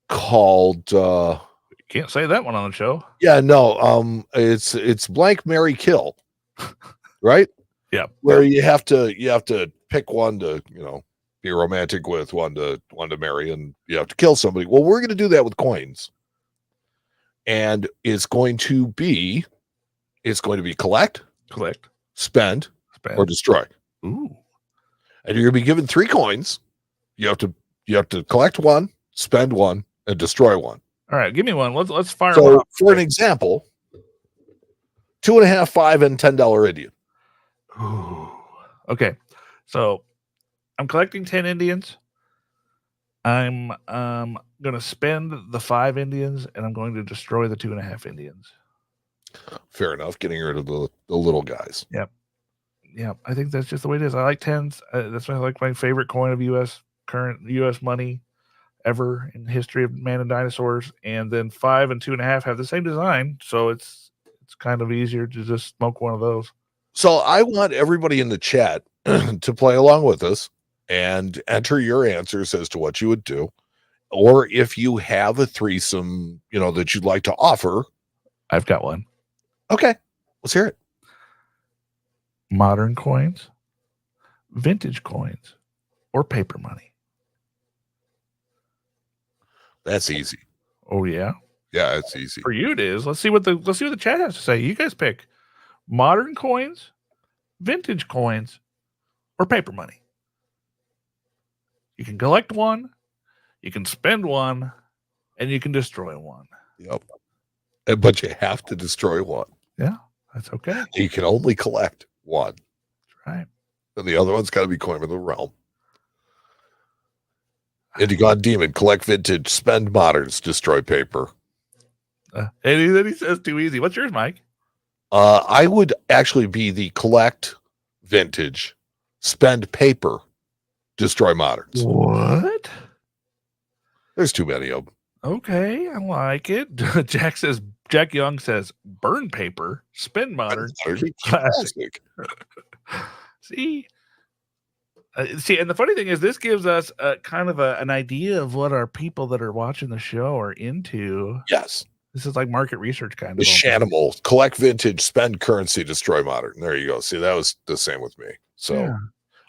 called Can't say that one on the show. it's Blank Marry Kill, right? Yeah. Where you have to pick one to be romantic with, one to marry, and you have to kill somebody. Well, we're going to do that with coins, and it's going to be collect, spend, or destroy. Ooh. And you're going to be given 3 coins. You have to collect one, spend one, and destroy one. All right, give me one. Let's fire one So, up. for an example, 2.5, 5, and $10 Indian. Ooh. Okay, so I'm collecting 10 Indians. I'm going to spend the 5 Indians, and I'm going to destroy the 2.5 Indians. Fair enough. Getting rid of the little guys. Yeah, I think that's just the way it is. I like 10s. That's like my favorite coin of current U.S. money ever in the history of man and dinosaurs. And then 5 and 2.5 have the same design, so it's kind of easier to just smoke one of those. So I want everybody in the chat to play along with us and enter your answers as to what you would do, or if you have a threesome, that you'd like to offer. I've got one. Okay, let's hear it. Modern coins, vintage coins, or paper money. That's easy. Oh yeah, Yeah, it's easy. for you it is. Let's see what the chat has to say. You guys pick modern coins, vintage coins, or paper money. You can collect one, you can spend one, and you can destroy one. Yep. but you have to destroy one. That's okay. You can only collect one. Right. And the other one's got to be Coin of the Realm. Indigon Demon, collect vintage, spend moderns, destroy paper. And then he says too easy. What's yours, Mike? I would actually be the collect vintage, spend paper, destroy moderns. What? There's too many of them. Okay, I like it. Jack Young says burn paper, spin modern. Classic. See, and the funny thing is, this gives us kind of an idea of what our people that are watching the show are into. Yes. This is like market research kind The of. Shanimal, collect vintage, spend currency, destroy modern. There you go. See, that was the same with me. So, Yeah.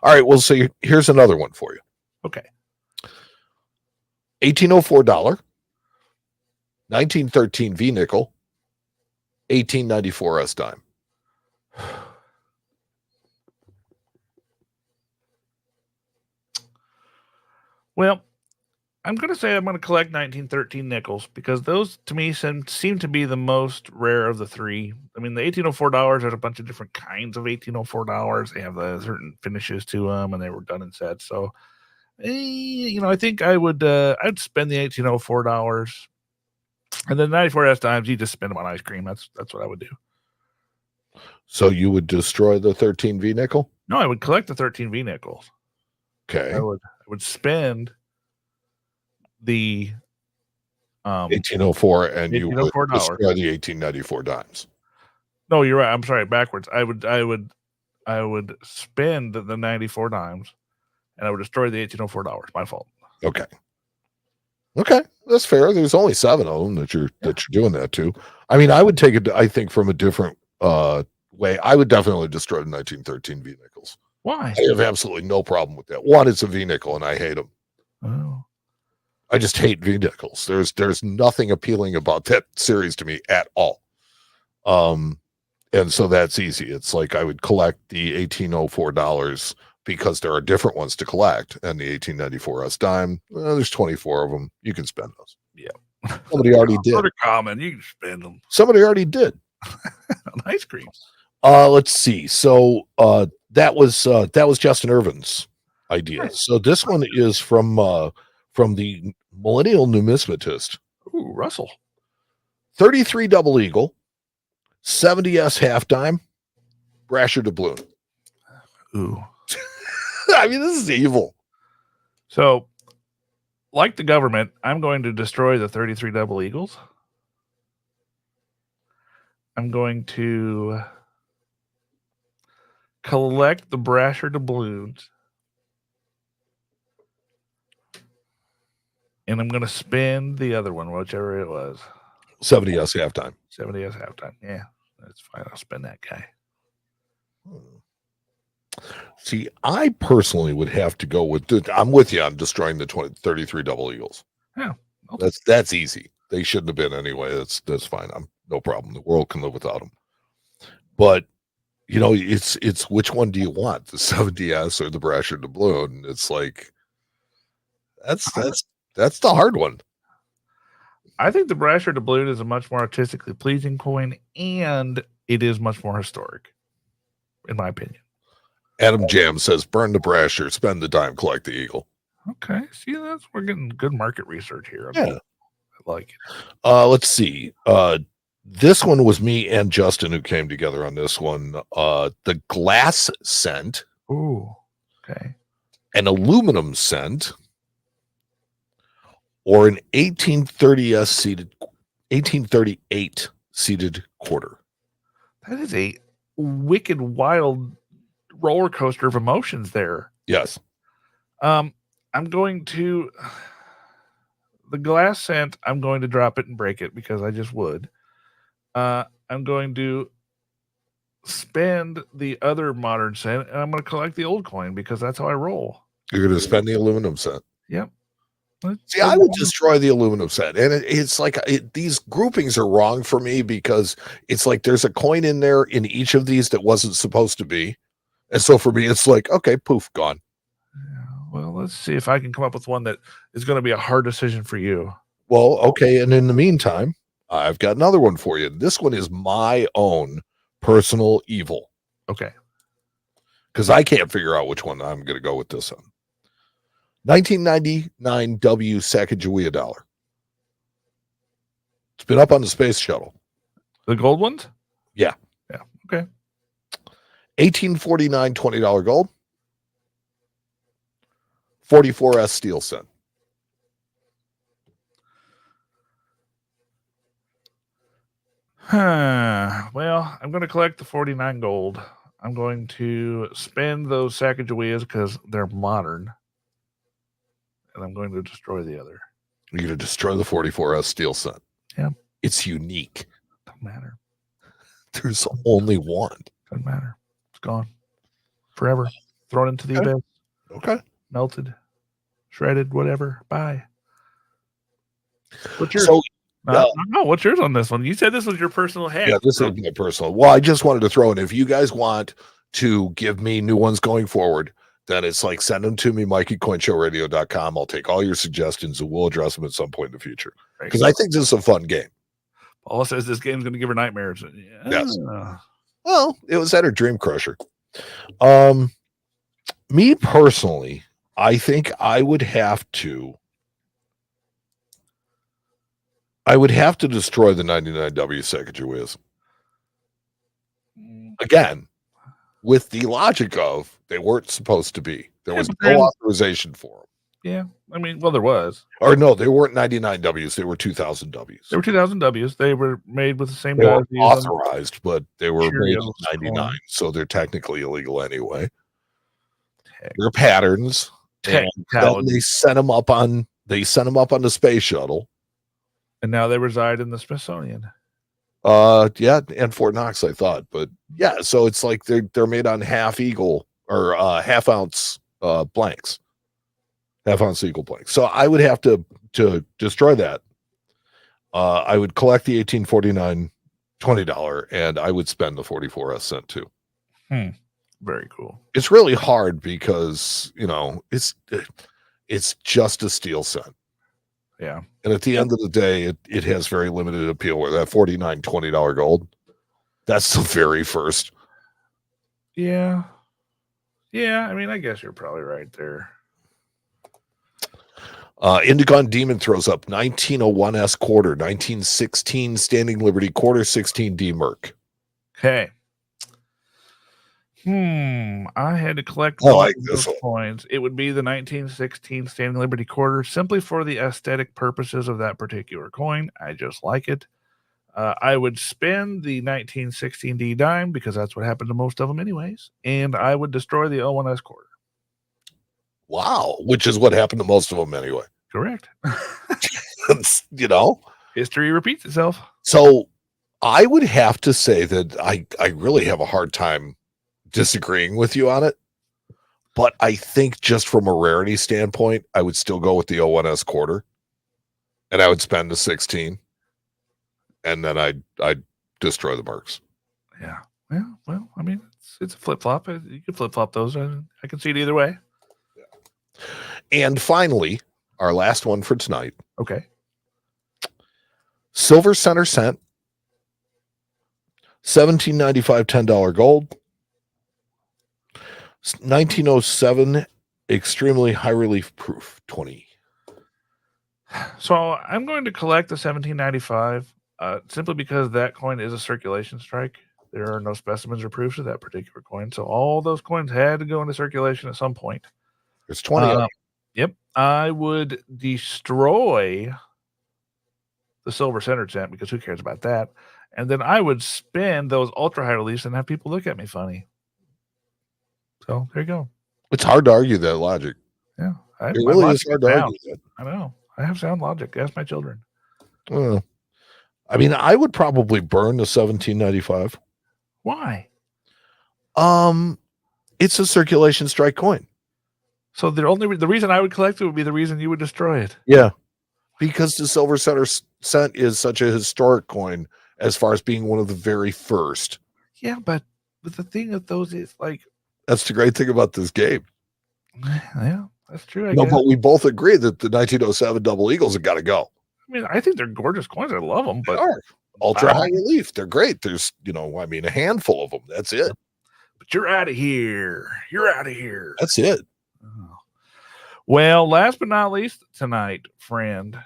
all right. Well, so here's another one for you. Okay. $1804, 1913 V nickel, 1894 S dime. Well, I'm going to say I'm going to collect 1913 nickels because those to me seem to be the most rare of the three. I mean, the $1804, there's a bunch of different kinds of $1804. They have the certain finishes to them, and they were done in sets. So, I think I'd spend the $1804, and then 94 S dimes. You just spend them on ice cream. That's what I would do. So you would destroy the 13 V nickel? No, I would collect the 13 V nickels. Okay. I would spend the 1804, and you would $1804. destroy the 1894 dimes. No, you're right. I'm sorry, backwards. I would spend the 94 dimes, and I would destroy the $1804. My fault. Okay. Okay, that's fair. There's only 7 of them that you're doing that to. I mean, I would take it, I think, from a different way. I would definitely destroy the 1913 V nickels. Why? I have absolutely no problem with that. One, it's a V nickel, and I hate them. Oh. I just hate V nickels. There's nothing appealing about that series to me at all. And so that's easy. It's like I would collect the $1804 because there are different ones to collect, and the 1894 S dime. There's 24 of them. You can spend those. Yeah. Somebody already did. They're common. You can spend them Somebody already did. on ice cream. Let's see. So that was Justin Irvin's idea. Nice. So this one is from the Millennial Numismatist. Ooh, Russell. 33 double eagle, 70S half dime, Brasher doubloon. Ooh. I mean, this is evil. So, like the government, I'm going to destroy the 33 double eagles. I'm going to collect the Brasher doubloons. And I'm going to spend the other one, whichever it was. 70S half dime. 70S halftime. Yeah, that's fine. I'll spend that guy. See, I personally would have to go with. I'm with you on destroying the 33 double eagles. Yeah, that's easy. They shouldn't have been anyway. That's fine. I'm no problem. The world can live without them. But it's which one do you want, the 70S or the Brasher doubloon? It's like that's the hard one. I think the Brasher doubloon is a much more artistically pleasing coin, and it is much more historic, in my opinion. Adam Jam says, burn the Brasher, spend the dime, collect the eagle. Okay. See, we're getting good market research here. Yeah. I like it. Let's see. This one was me and Justin who came together on this one. The glass cent. Ooh. Okay. An aluminum cent, or an 1838 seated quarter. That is a wicked, wild roller coaster of emotions there. Yes. I'm going to the glass cent. I'm going to drop it and break it because I just would. I'm going to spend the other modern cent, and I'm going to collect the old coin because that's how I roll. You're going to spend the aluminum cent. Yep. See, I would destroy the aluminum cent. And it's like these groupings are wrong for me because it's like there's a coin in there in each of these that wasn't supposed to be. And so for me, it's like, okay, poof, gone. Yeah, well, let's see if I can come up with one that is going to be a hard decision for you. Well, okay. And in the meantime, I've got another one for you. This one is my own personal evil Okay. because I can't figure out which one I'm going to go with this on. 1999 W Sacagawea dollar. It's been up on the space shuttle. The gold ones? Yeah. Yeah. Okay. 1849 $20 gold. 44S steel cent. Well, I'm going to collect the 49 gold. I'm going to spend those Sacagaweas because they're modern. And I'm going to destroy the other. You're going to destroy the 44S steel cent. Yeah. It's unique. Doesn't matter. There's only one. Doesn't matter. It's gone. Forever. Thrown into the Okay. abyss. Okay. Melted. Shredded. Whatever. Bye. What's yours? So, No, what's yours on this one? You said this was your personal hack. yeah, this is my personal. Well, I just wanted to throw in, if you guys want to give me new ones going forward, then it's like send them to me, Mike at coinshowradio.com. I'll take all your suggestions and we'll address them at some point in the future. Because I think this is a fun game. Paula says this game's going to give her nightmares. Yeah. Yes. Well, it was at her Dream Crusher. Me personally, I think I would have to destroy the 99W Sacagaweas. Again, with the logic of they weren't supposed to be. There was but no then- authorization for them. Yeah. I mean, well, there was. Or no, they weren't 99Ws. They were 2000 Ws. There were 2000 Ws. They were made with the same They guys. were using- authorized, but they were made in Cheerios, 99, so they're technically illegal anyway. Heck. They're patterns. And then Technicality. they sent them up on the space shuttle. And now they reside in the Smithsonian. Yeah, and Fort Knox, I thought, but yeah, so it's like they're made on half eagle or half ounce blanks, half ounce eagle blanks. So I would have to destroy that. I would collect the 1849 $20 and I would spend the 44S cent too. Very cool. It's really hard because it's just a steel cent. Yeah. And at the end of the day, it has very limited appeal where that 49 $20 gold, that's the very first. Yeah. Yeah. I mean, I guess you're probably right there. Indigon Demon throws up 1901S quarter, 1916 Standing Liberty quarter, 16D Merc. Okay. I had to collect I all like of this those one. coins. It would be the 1916 Standing Liberty quarter simply for the aesthetic purposes of that particular coin. I just like it. I would spend the 1916D dime because that's what happened to most of them anyways. And I would destroy the 01S quarter. Wow, which is what happened to most of them anyway. Correct. History repeats itself. So I would have to say that I really have a hard time disagreeing with you on it. But I think just from a rarity standpoint, I would still go with the 01S quarter. And I would spend the 16. And then I'd destroy the Mercs. Yeah. Yeah. Well, I mean, it's a flip flop. You can flip flop those. I can see it either way. And finally, our last one for tonight. Okay. Silver Center Cent. $17.95 $10 gold. 1907 extremely high relief proof 20. So I'm going to collect the 1795 simply because that coin is a circulation strike. There are no specimens or proofs of that particular coin. So all those coins had to go into circulation at some point. There's 20 of them. Yep. I would destroy the silver centered cent because who cares about that? And then I would spend those ultra high reliefs and have people look at me funny. So there you go. It's hard to argue that logic. Yeah. It really is hard to argue that. I know. I have sound logic. Ask my children. Well, I mean, I would probably burn the 1795. Why? It's a circulation strike coin. So the reason I would collect it would be the reason you would destroy it. Yeah. Because the silver center cent is such a historic coin as far as being one of the very first. Yeah, but the thing of those is like, That's the great thing about this game. yeah, that's true. I No, guess. but we both agree that the 1907 Double Eagles have got to go. I mean, I think they're gorgeous coins. I love them, They but are ultra Wow. high relief. They're great. There's, a handful of them. That's it. you're out of here. You're out of here. That's it. Oh. Well, last but not least tonight, friend,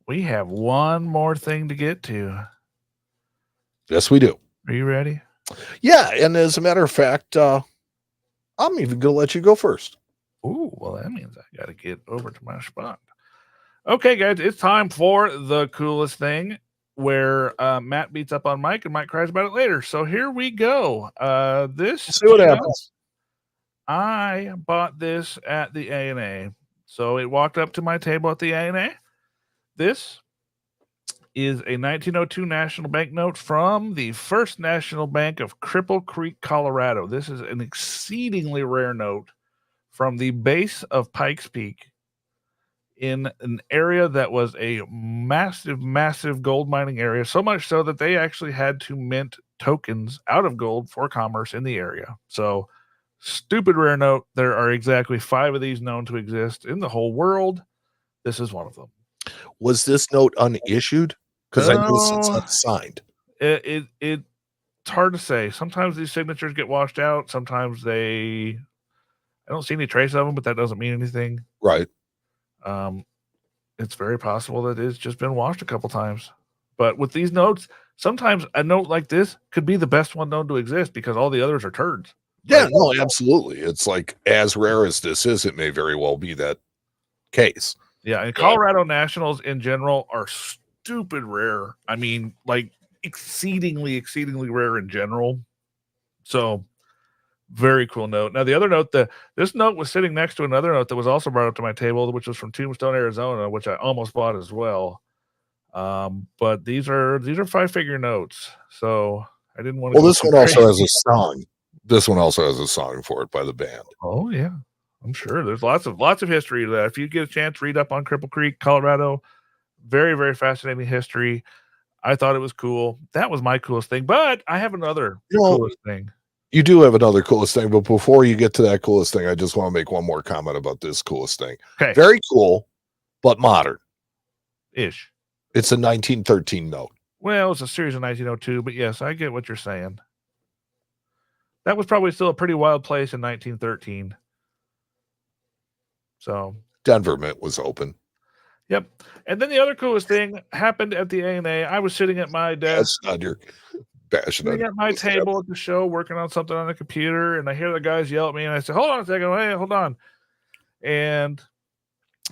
we have one more thing to get to. Yes, we do. Are you ready? Yeah, and as a matter of fact, I'm even going to let you go first. Ooh, well, that means I got to get over to my spot. Okay, guys, it's time for the coolest thing where Matt beats up on Mike and Mike cries about it later. So here we go. This See what happens. I bought this at the A&A. So it walked up to my table at the A&A. This is a 1902 National Bank note from the First National Bank of Cripple Creek, Colorado. This is an exceedingly rare note from the base of Pikes Peak in an area that was a massive, massive gold mining area, so much so that they actually had to mint tokens out of gold for commerce in the area. So, stupid rare note. There are exactly 5 of these known to exist in the whole world. This is one of them. Was this note unissued? Because I noticed it's No. unsigned. It's hard to say. Sometimes these signatures get washed out. Sometimes I don't see any trace of them, but that doesn't mean anything. Right. It's very possible that it's just been washed a couple times. But with these notes, sometimes a note like this could be the best one known to exist because all the others are turds. Yeah, Right. no, absolutely. It's like as rare as this is, it may very well be that case. Yeah, and Colorado Nationals in general are stupid rare. I mean, like exceedingly, exceedingly rare in general. So very cool note. Now the other note, this note was sitting next to another note that was also brought up to my table, which was from Tombstone, Arizona, which I almost bought as well. But these are 5-figure notes, so I didn't want to. Well, this one also has a song. This one also has a song for it by the band. Oh yeah, I'm sure there's lots of history to that. If you get a chance, read up on Cripple Creek, Colorado. Very, very fascinating history. I thought it was cool. That was my coolest thing. But I have another coolest thing. You do have another coolest thing, but before you get to that coolest thing, I just want to make one more comment about this coolest thing. Okay. Very cool, but modern. Ish. It's a 1913 note. Well, it's a series of 1902, but yes, I get what you're saying. That was probably still a pretty wild place in 1913. So Denver Mint was open. Yep. And then the other coolest thing happened at the A&A. I was sitting at my desk. That's not your bashing. Sitting at my table at the show, working on something on the computer, and I hear the guys yell at me, and I say, "Hold on a second, hey, hold on." And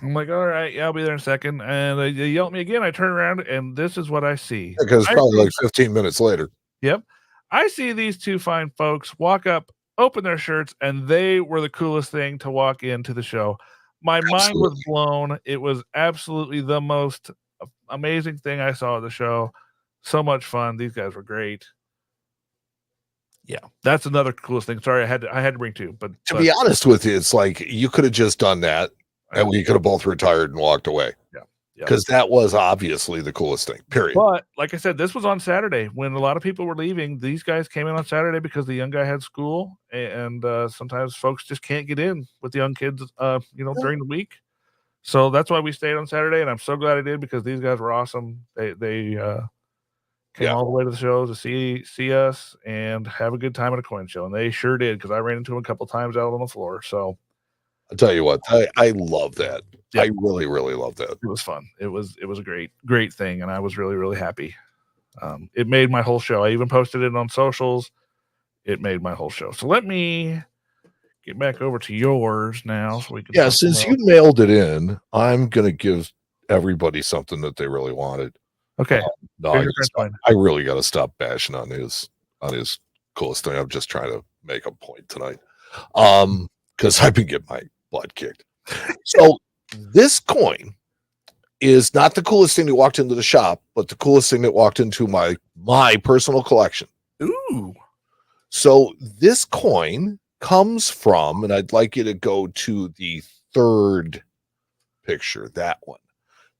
I'm like, "All right, yeah, I'll be there in a second." And they yell at me again. I turn around, and this is what I see. Because probably like 15 minutes later. Yep. I see these two fine folks walk up, open their shirts, and they were the coolest thing to walk into the show. My mind was blown. It was absolutely the most amazing thing I saw at the show. So much fun. These guys were great. Yeah, that's another coolest thing. Sorry, I had to bring two. But to be honest with you, it's like you could have just done that, and we could have both retired and walked away. Yeah. Because that was obviously the coolest thing. Period. But like I said, this was on Saturday when a lot of people were leaving. These guys came in on Saturday because the young guy had school, and sometimes folks just can't get in with the young kids, during the week. So that's why we stayed on Saturday, and I'm so glad I did because these guys were awesome. They came all the way to the show to see us and have a good time at a coin show, and they sure did because I ran into them a couple times out on the floor. So I'll tell you what, I love that. Yep. I really, really love that. It was fun. It was a great thing, and I was really, really happy. It made my whole show. I even posted it on socials. It made my whole show. So let me get back over to yours now, so we can. Yeah, since you mailed it in, I'm gonna give everybody something that they really wanted. Okay. No, I really got to stop bashing on his coolest thing. I'm just trying to make a point tonight, because I've been getting my butt kicked. So this coin is not the coolest thing that walked into the shop, but the coolest thing that walked into my personal collection. Ooh. So this coin comes from, and I'd like you to go to the third picture, that one.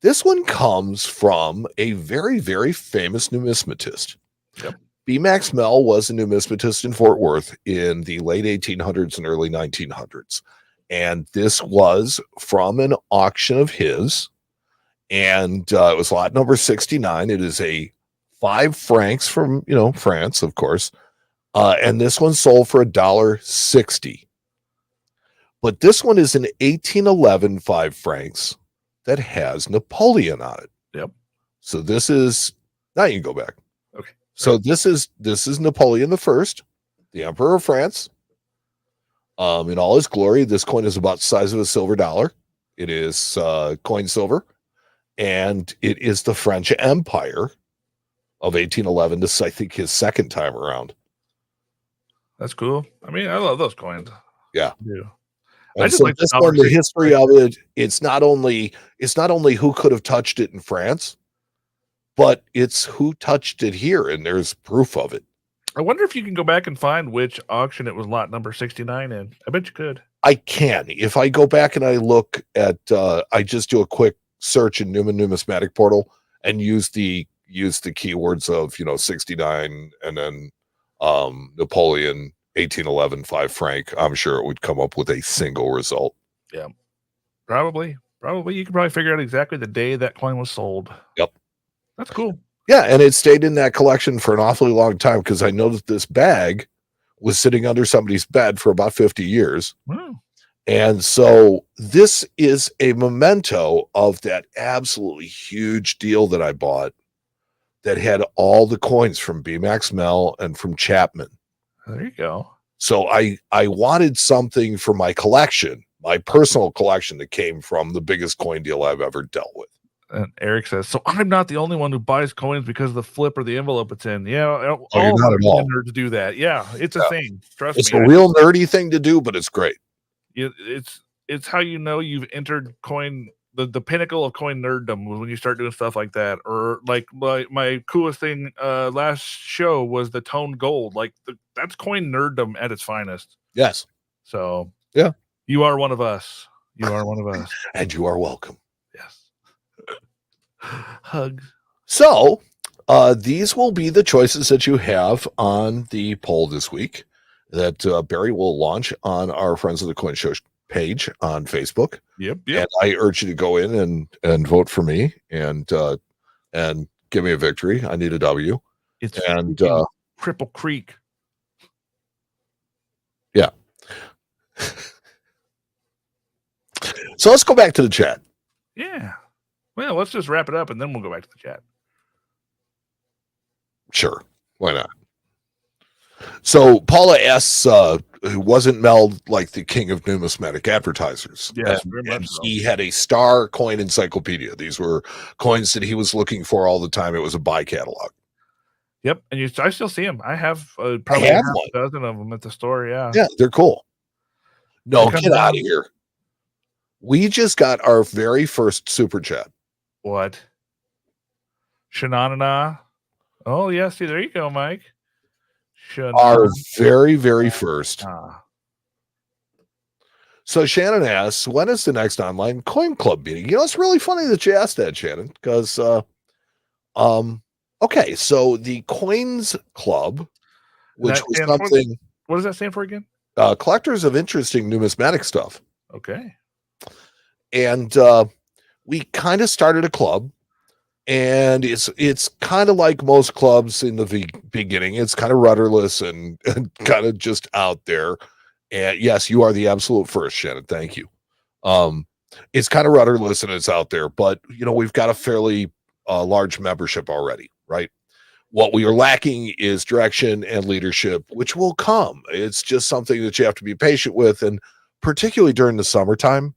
This one comes from a very, very famous numismatist. Yep. B. Max Mell was a numismatist in Fort Worth in the late 1800s and early 1900s. And this was from an auction of his. and it was lot number 69. It is a 5 francs from France, of course, and this one sold for $1.60. But this one is an 1811 5 francs that has Napoleon on it. Yep. So this is now you can go back. Okay. So this is Napoleon the First, the Emperor of France. In all his glory, this coin is about the size of a silver dollar. It is coin silver, and it is the French Empire of 1811. This is, I think, his second time around. That's cool. I mean, I love those coins. Yeah. Yeah. And I just so like the this one, the $1.60. history of it, it's not only who could have touched it in France, but it's who touched it here, and there's proof of it. I wonder if you can go back and find which auction it was lot number 69 in. I bet you could. I can. If I go back and I look at, I just do a quick search in Newman Numismatic Portal and use the keywords of 69 and then Napoleon 1811 5 franc. I'm sure it would come up with a single result. Yeah, probably. You could probably figure out exactly the day that coin was sold. Yep, that's cool. Yeah, and it stayed in that collection for an awfully long time because I know that this bag was sitting under somebody's bed for about 50 years. Wow. And so this is a memento of that absolutely huge deal that I bought that had all the coins from B-Max Mel and from Chapman. There you go. So I wanted something for my collection, my personal collection that came from the biggest coin deal I've ever dealt with. And Eric says, so I'm not the only one who buys coins because of the flip or the envelope it's in. Yeah, you're not at all. nerds do that. Yeah, it's a thing. Trust it's me. It's a real nerdy thing to do, but it's great. It's how you know you've entered coin the pinnacle of coin nerddom was when you start doing stuff like that. Or like my coolest thing last show was the toned gold. Like that's coin nerddom at its finest. Yes. So yeah, you are one of us. You are one of us, and you are welcome. Yes. Hugs. So these will be the choices that you have on the poll this week that Barry will launch on our Friends of the Coin Show page on Facebook. Yep. And I urge you to go in and vote for me and give me a victory. I need a W. It's and Cripple Creek. Yeah. So let's go back to the chat. Yeah. Well, let's just wrap it up and then we'll go back to the chat. Sure. Why not? So Paula asks, wasn't Mel like the king of numismatic advertisers? Yes, and he had a star coin encyclopedia. These were coins that he was looking for all the time. It was a buy catalog. Yep, and I still see them. I have probably a dozen of them at the store. Yeah, they're cool. No, get out of here. We just got our very first super chat. What? Shanana. Oh, yeah. See, there you go, Mike. Our very, very first. So Shannon asks, when is the next online coin club meeting? It's really funny that you asked that, Shannon, because okay, so the Coins Club, which was something. What does that stand for again? Collectors of interesting numismatic stuff. Okay. And we kind of started a club, and it's kind of like most clubs in the beginning. It's kind of rudderless and kind of just out there. And yes, you are the absolute first, Shannon. Thank you. It's kind of rudderless and it's out there, but we've got a fairly large membership already, right? What we are lacking is direction and leadership, which will come. It's just something that you have to be patient with, and particularly during the summertime.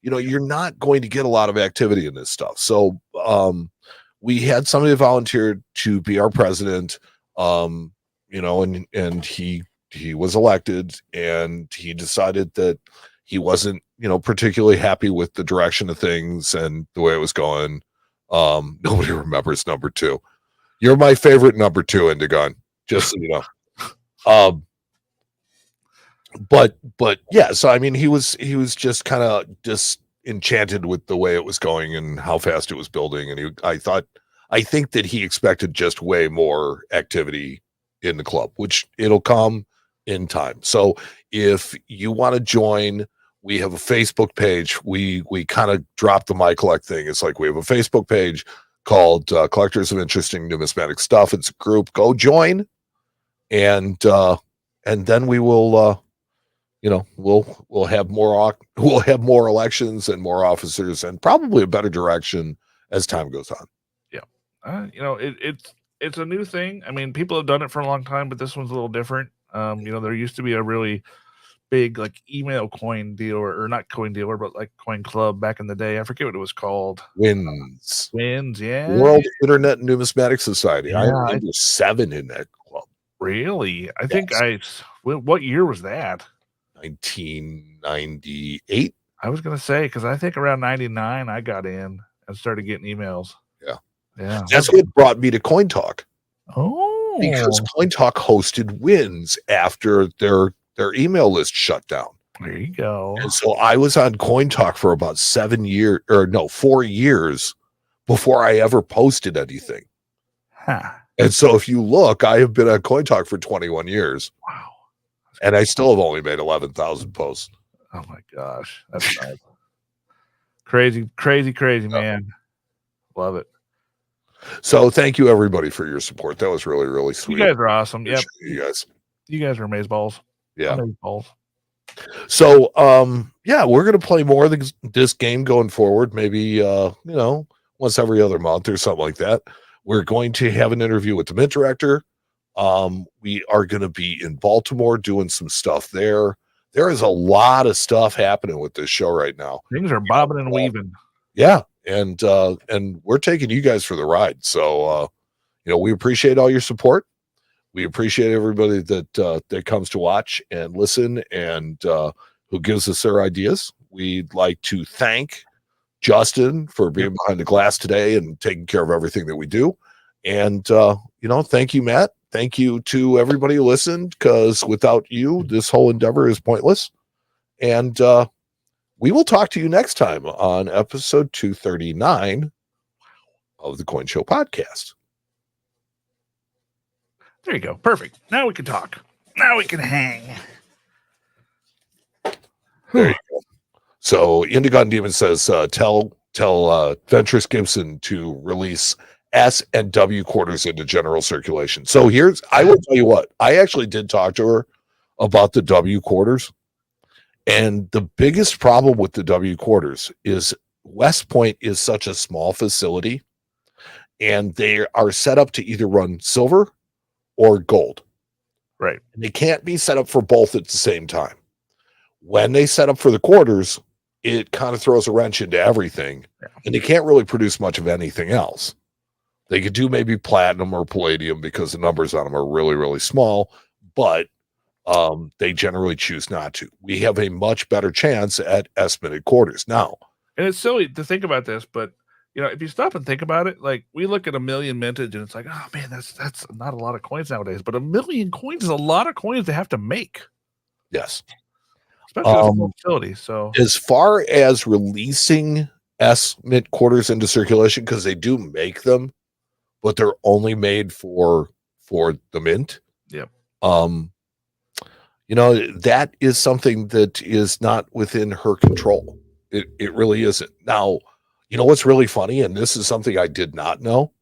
You're not going to get a lot of activity in this stuff. So we had somebody volunteer to be our president, and he was elected, and he decided that he wasn't, particularly happy with the direction of things and the way it was going. Nobody remembers number 2. You're my favorite number 2, Indigon, just so you know. But yeah, so I mean, he was just kind of just enchanted with the way it was going and how fast it was building, and I think that he expected just way more activity in the club, which it'll come in time. So if you want to join, We have a Facebook page. We kind of dropped the My Collect thing. It's like we have a Facebook page called Collectors of Interesting Numismatic Stuff. It's a group. Go join, and then we will. We'll have more elections and more officers and probably a better direction as time goes on. It's a new thing. I mean, people have done it for a long time, but this one's a little different. There used to be a really big like email coin dealer, or not coin dealer, but like coin club back in the day. I forget what it was called. Wins, yeah. World Internet Numismatic Society. I Yeah, am number 7 in that club. Really? I think what year was that? 1998. I was gonna say, because I think around 99 I got in and started getting emails. Yeah. That's what brought me to Coin Talk, Oh, because Coin Talk hosted Wins after their email list shut down. there you go. And so I was on Coin Talk for about 4 years before I ever posted anything. Huh. And so if you look, I have been on Coin Talk for 21 years. Wow. And I still have only made 11,000 posts. Oh my gosh. That's nice. Crazy, man. Love it. So thank you everybody for your support. That was really, really sweet. You guys are awesome. Yep. Appreciate you guys. You guys are amazeballs. Yeah. Amazeballs. So we're gonna play more of this game going forward. Maybe once every other month or something like that. We're going to have an interview with the mint director. We are going to be in Baltimore doing some stuff there. There is a lot of stuff happening with this show right now. Things are bobbing and weaving. Yeah, and we're taking you guys for the ride. So we appreciate all your support. We appreciate everybody that comes to watch and listen and who gives us their ideas. We'd like to thank Justin for being behind the glass today and taking care of everything that we do. And thank you, Matt. Thank you to everybody who listened, because without you, this whole endeavor is pointless. And we will talk to you next time on episode 239 of the Coin Show podcast. There you go. Perfect. Now we can talk. Now we can hang. There you go. So Indigon Demon says, tell Ventress Gibson to release S and W quarters into general circulation. So I will tell you what, I actually did talk to her about the W quarters. And the biggest problem with the W quarters is West Point is such a small facility, and they are set up to either run silver or gold. Right. And they can't be set up for both at the same time. When they set up for the quarters, it kind of throws a wrench into everything, and they can't really produce much of anything else. They could do maybe platinum or palladium because the numbers on them are really, really small, but they generally choose not to. We have a much better chance at S-minted quarters now. And it's silly to think about this, but if you stop and think about it, like we look at 1 million mintage and it's like, oh man, that's not a lot of coins nowadays. But 1 million coins is a lot of coins they have to make. Yes. Especially with a small facility. So as far as releasing S-mint quarters into circulation, because they do make them, but they're only made for the mint. Yep. That is something that is not within her control. It really isn't. Now, what's really funny, and this is something I did not know.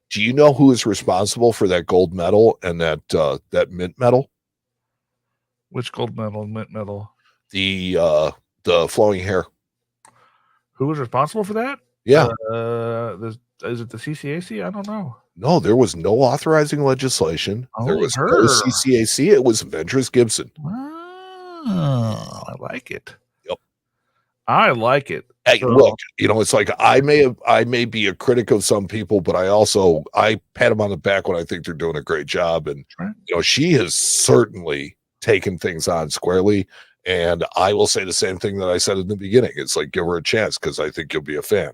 Do you know who is responsible for that gold medal and that mint medal? Which gold medal and mint medal? The flowing hair. Who was responsible for that? Yeah. Is it the CCAC? I don't know. No, there was no authorizing legislation. There was no CCAC. It was Ventress Gibson. Oh, I like it. Yep. I like it. Hey, look, it's like I may be a critic of some people, but I pat them on the back when I think they're doing a great job. And she has certainly taken things on squarely. And I will say the same thing that I said in the beginning. It's like, give her a chance, because I think you'll be a fan.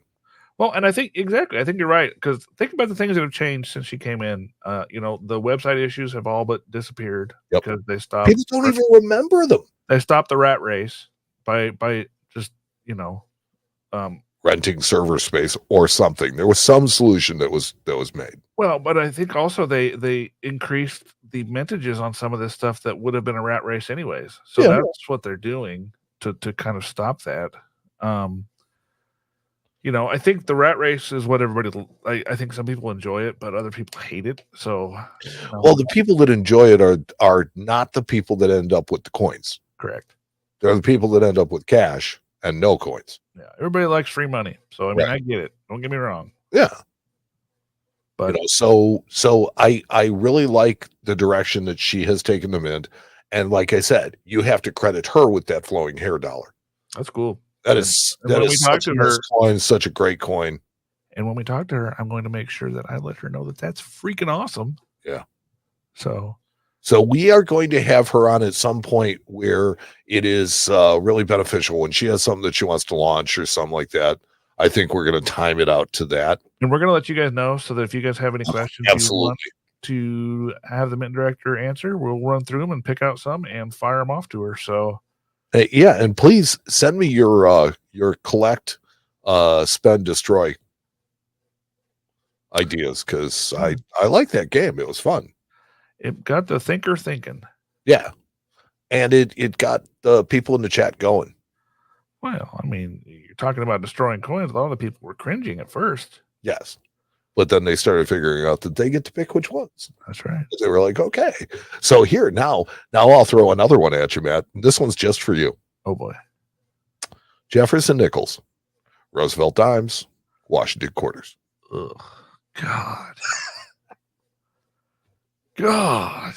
Well, and I think you're right, because think about the things that have changed since she came in. The website issues have all but disappeared because they stopped. People don't even remember them. They stopped the rat race by just renting server space or something. There was some solution that was made. Well, but I think also they increased the mintages on some of this stuff that would have been a rat race anyways. So that's what they're doing. to kind of stop that. You know, I think the rat race is what everybody. I think some people enjoy it, but other people hate it. So, Well, the people that enjoy it are not the people that end up with the coins. correct. They're the people that end up with cash and no coins. Yeah, everybody likes free money, so I mean, Right. I get it. Don't get me wrong, Yeah. but So I really like the direction that she has taken them in. And like I said, you have to credit her with that flowing hair dollar. that's cool. That And- is and that when we is talked such a to nice her- coin, such a great coin. And when we talk to her, I'm going to make sure that I let her know that that's freaking awesome. Yeah. So So we are going to have her on at some point where it is really beneficial when she has something that she wants to launch or something like that. I think we're going to time it out to that. and we're going to let you guys know so that if you guys have any questions you Absolutely. want to have the mint director answer, we'll run through them and pick out some and fire them off to her. So Hey, yeah, and please send me your collect, spend, destroy ideas because I like that game. It was fun. it got the thinker thinking. Yeah, and it got the people in the chat going. Well, I mean, you're talking about destroying coins. A lot of the people were cringing at first. Yes, but then they started figuring out that they get to pick which ones. That's right. They were like, okay, so here now I'll throw another one at you, Matt. This one's just for you. Oh boy. Jefferson Nickels, Roosevelt dimes, Washington quarters. Ugh. God. God.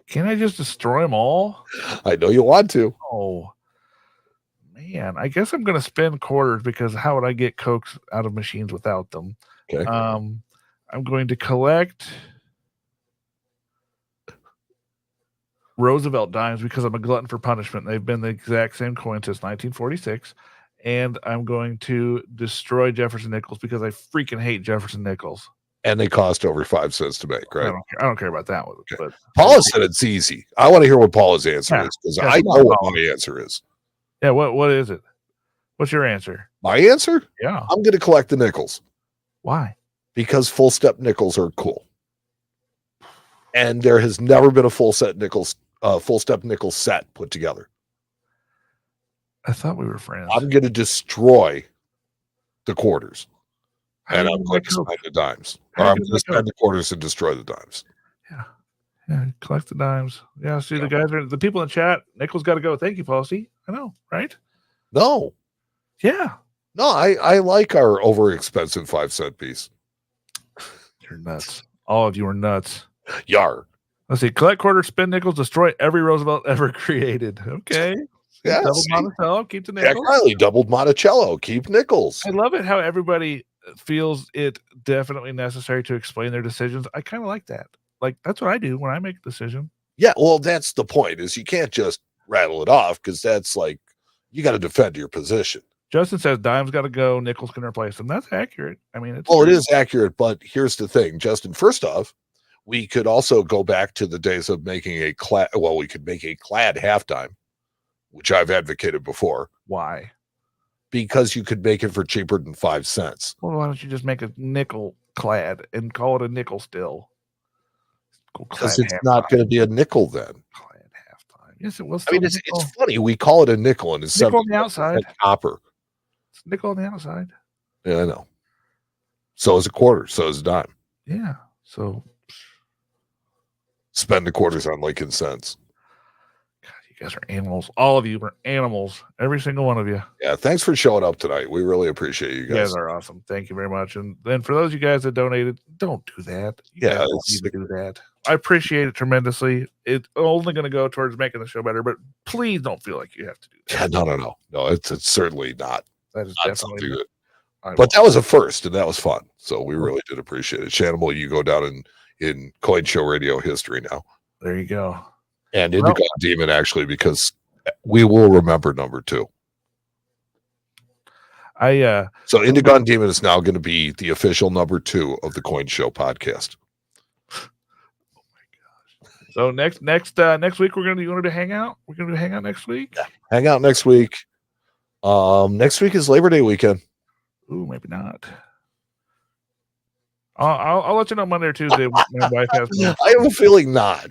Can I just destroy them all? I know you want to. Oh, man. I guess I'm going to spend quarters because how would I get Cokes out of machines without them? Okay. I'm going to collect Roosevelt dimes because I'm a glutton for punishment. They've been the exact same coin since 1946. And I'm going to destroy Jefferson Nickels because I freaking hate Jefferson Nickels. And they cost over 5 cents to make, right? I don't care about that one. Okay. But Paula said it's easy. I want to hear what Paula's answer Yeah. is because Yeah, I come on, know what Paula. my answer is. yeah, what is it? What's your answer? My answer? Yeah. I'm going to collect the nickels Why? because full step nickels are cool. And there has never been a full step nickels set put together. I thought we were friends. I'm going to destroy the quarters How and do I'm you going like to Coke? spend the dimes. How Or do I'm you going to like spend the quarters and destroy the dimes. Yeah, collect the dimes. Yeah, see Yeah. the guys are the people in chat. Nickels got to go. Thank you, Policy. I know, right? No, Yeah. no, I like our over expensive 5 cent piece. You're nuts. All of you are nuts. Yar. Let's see. Collect quarters, spend nickels, destroy every Roosevelt ever created. Okay. Yeah, Double see? Monticello, keep the Jack nickels. Riley doubled Monticello. Keep nickels. I love it how everybody feels it definitely necessary to explain their decisions. I kind of like that. Like that's what I do when I make a decision. Yeah, well, that's the point is you can't just rattle it off because that's like you got to defend your position. Justin says dimes got to go, nickels can replace them. That's accurate. I mean, it's Well, it true. is accurate, but here's the thing, Justin. First off, we could also go back to the days of making a clad. Well, we could make a clad halftime, which I've advocated before, Why? because you could make it for cheaper than 5 cents. Well, why don't you just make a nickel clad and call it a nickel still? Go Because clad it's not halftime. going to be a nickel then. Clad halftime. Yes, it was. I mean, still it's nickel. funny. We call it a nickel and it's Nickel on the 75% outside. copper. It's nickel on the outside. Yeah, I know. So is a quarter. So is a dime. Yeah. So, Spend the quarters on Lincoln cents. God, you guys are animals. All of you are animals. Every single one of you. Yeah, thanks for showing up tonight. We really appreciate you You guys. guys are awesome. Thank you very much. And then for those of you guys that donated, don't do that. You Yeah, guys don't it's- need to do that. I appreciate it tremendously. It's only going to go towards making the show better, but please don't feel like you have to do that. Yeah, no. It's certainly not, That is not something definitely. that, I but that was a first and that was fun. So we really did appreciate it. Shanimal, you go down in Coin Show Radio history now. there you go. And Well- Indigo Demon, actually, because we will remember number 2. So Indigo Demon is now going to be the official number 2 of the Coin Show podcast. So next week we're gonna do hang out. We're gonna do hang out next week. Hang out next week. Next week is Labor Day weekend. Ooh, maybe not. I'll let you know Monday or Tuesday when my wife has. I have a feeling not.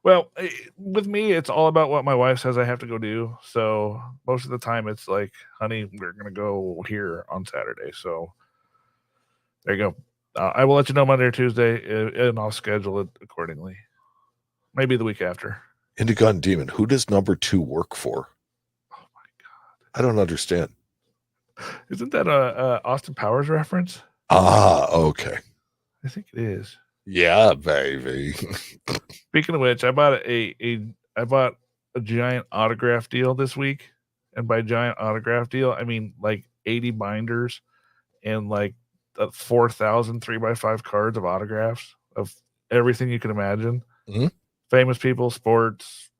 Well, with me, it's all about what my wife says I have to go do. So most of the time, it's like, honey, we're gonna go here on Saturday. So there you go. I will let you know Monday or Tuesday, and I'll schedule it accordingly. Maybe the week after. Indigun Demon, who does number 2 work for? Oh my I don't understand. god! Isn't that a Austin Powers reference? Ah, okay. I think it is. Yeah, baby. Speaking of which, I bought a giant autograph deal this week, and by giant autograph deal, I mean like 80 binders and like 4,000 3x5 cards of autographs of everything you can imagine. Mhm. Famous people, sports,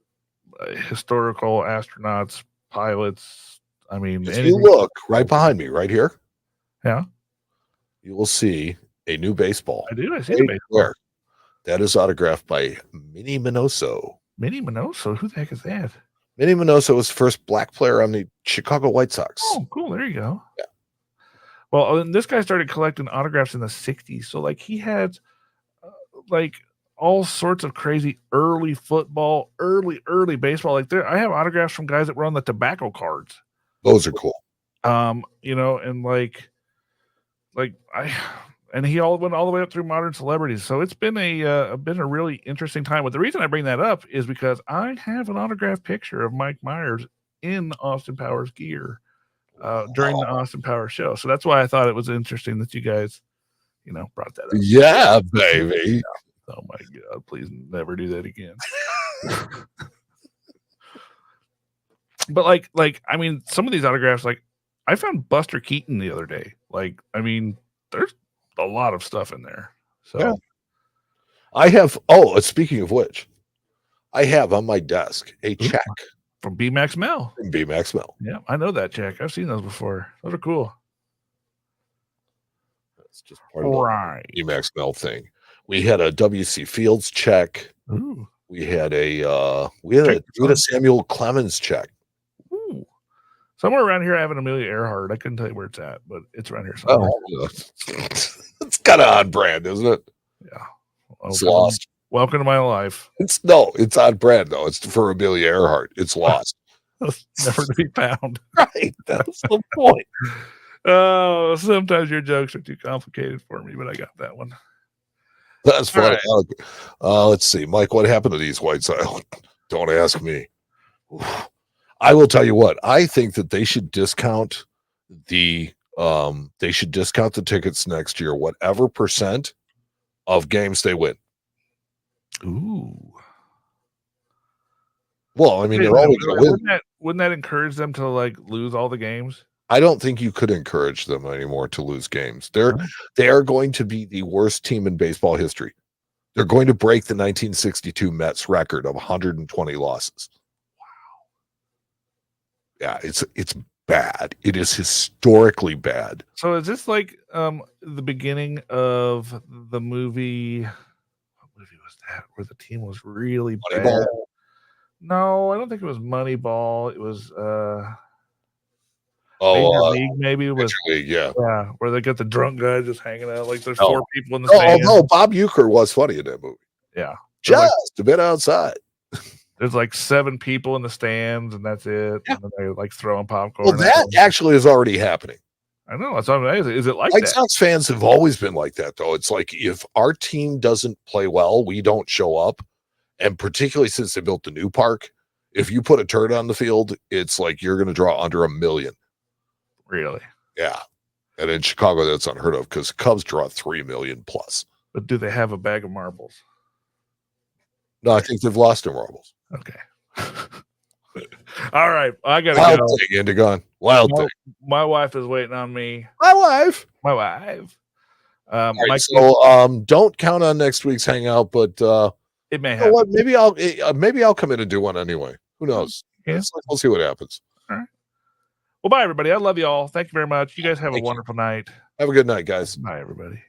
historical astronauts, pilots. I mean, If anything. you look right behind me, right here, Yeah, you will see a new baseball. I do. I see the Right baseball. there. That is autographed by Minnie Minoso. Minnie Minoso. Who the heck is that? Minnie Minoso was the first black player on the Chicago White Sox. Oh, cool. There you go. Yeah. Well, and this guy started collecting autographs in the 60s. So, like, he had like all sorts of crazy early football, early baseball. Like, I have autographs from guys that were on the tobacco cards. Those are cool. And and he all went all the way up through modern celebrities. So it's been a really interesting time. But the reason I bring that up is because I have an autographed picture of Mike Myers in Austin Powers gear during the Austin Powers show. So that's why I thought it was interesting that you guys, brought that up. Yeah, baby. Oh my God, please never do that again. But I mean, some of these autographs, like I found Buster Keaton the other day. Like, I mean, there's a lot of stuff in there. So Yeah. I have, speaking of which, I have on my desk a check from B Max Mel. from B Max Mel. Yeah, I know that check. I've seen those before. Those are cool. That's just part of the Right. B Max Mel thing. We had a W.C. Fields check. Ooh. We had a Samuel Clemens check. Ooh. Somewhere around here, I have an Amelia Earhart. I couldn't tell you where it's at, but it's around here somewhere. Oh, it's kind of on brand, isn't it? Yeah. It's lost. Welcome to my life. It's on brand though. It's for Amelia Earhart. It's lost. Never to be found. Right. That's the point. Oh, sometimes your jokes are too complicated for me, but I got that one. That's funny. All Let's see, Mike. What happened to these White Sox? Don't ask me. I will tell you what. I think that they should discount the tickets next year, whatever percent of games they win. Ooh. Well, I mean, they're always going to win. Wouldn't that encourage them to like lose all the games? I don't think you could encourage them anymore to lose games. They are going to be the worst team in baseball history. They're going to break the 1962 Mets record of 120 losses. Wow. Yeah, it's bad. It is historically bad. So is this like the beginning of the movie? What movie was that? Where the team was really bad? Moneyball? No, I don't think it was Moneyball. It was Major League, maybe with Major League, yeah. where they got the drunk guy just hanging out. Like there's Oh. 4 people in the stand. Although Bob Uecker was funny in that movie. Yeah, Just a bit outside. there's like 7 people in the stands, and that's it. Yeah. And then they like throwing popcorn. Well, that actually is already happening. I know. That's amazing. Is it like White that? Sox fans have always been like that, though. It's like if our team doesn't play well, we don't show up. And particularly since they built the new park, if you put a turd on the field, it's like you're going to draw under 1 million. Really? Yeah. And in Chicago, that's unheard of because Cubs draw 3 million plus. But do they have a bag of marbles? No, I think they've lost their marbles. Okay. All right. I got to Wild go. thing, Indigon. Wild thing. My wife is waiting on me. My wife. My wife. All right, Mike, so don't count on next week's hangout, but it may you know happen. what? Maybe I'll come in and do one anyway. Who knows? Yeah. We'll see what happens. Well, bye, everybody. I love you all. Thank you very much. You guys have a Thank you. wonderful night. Have a good night, guys. Bye, everybody.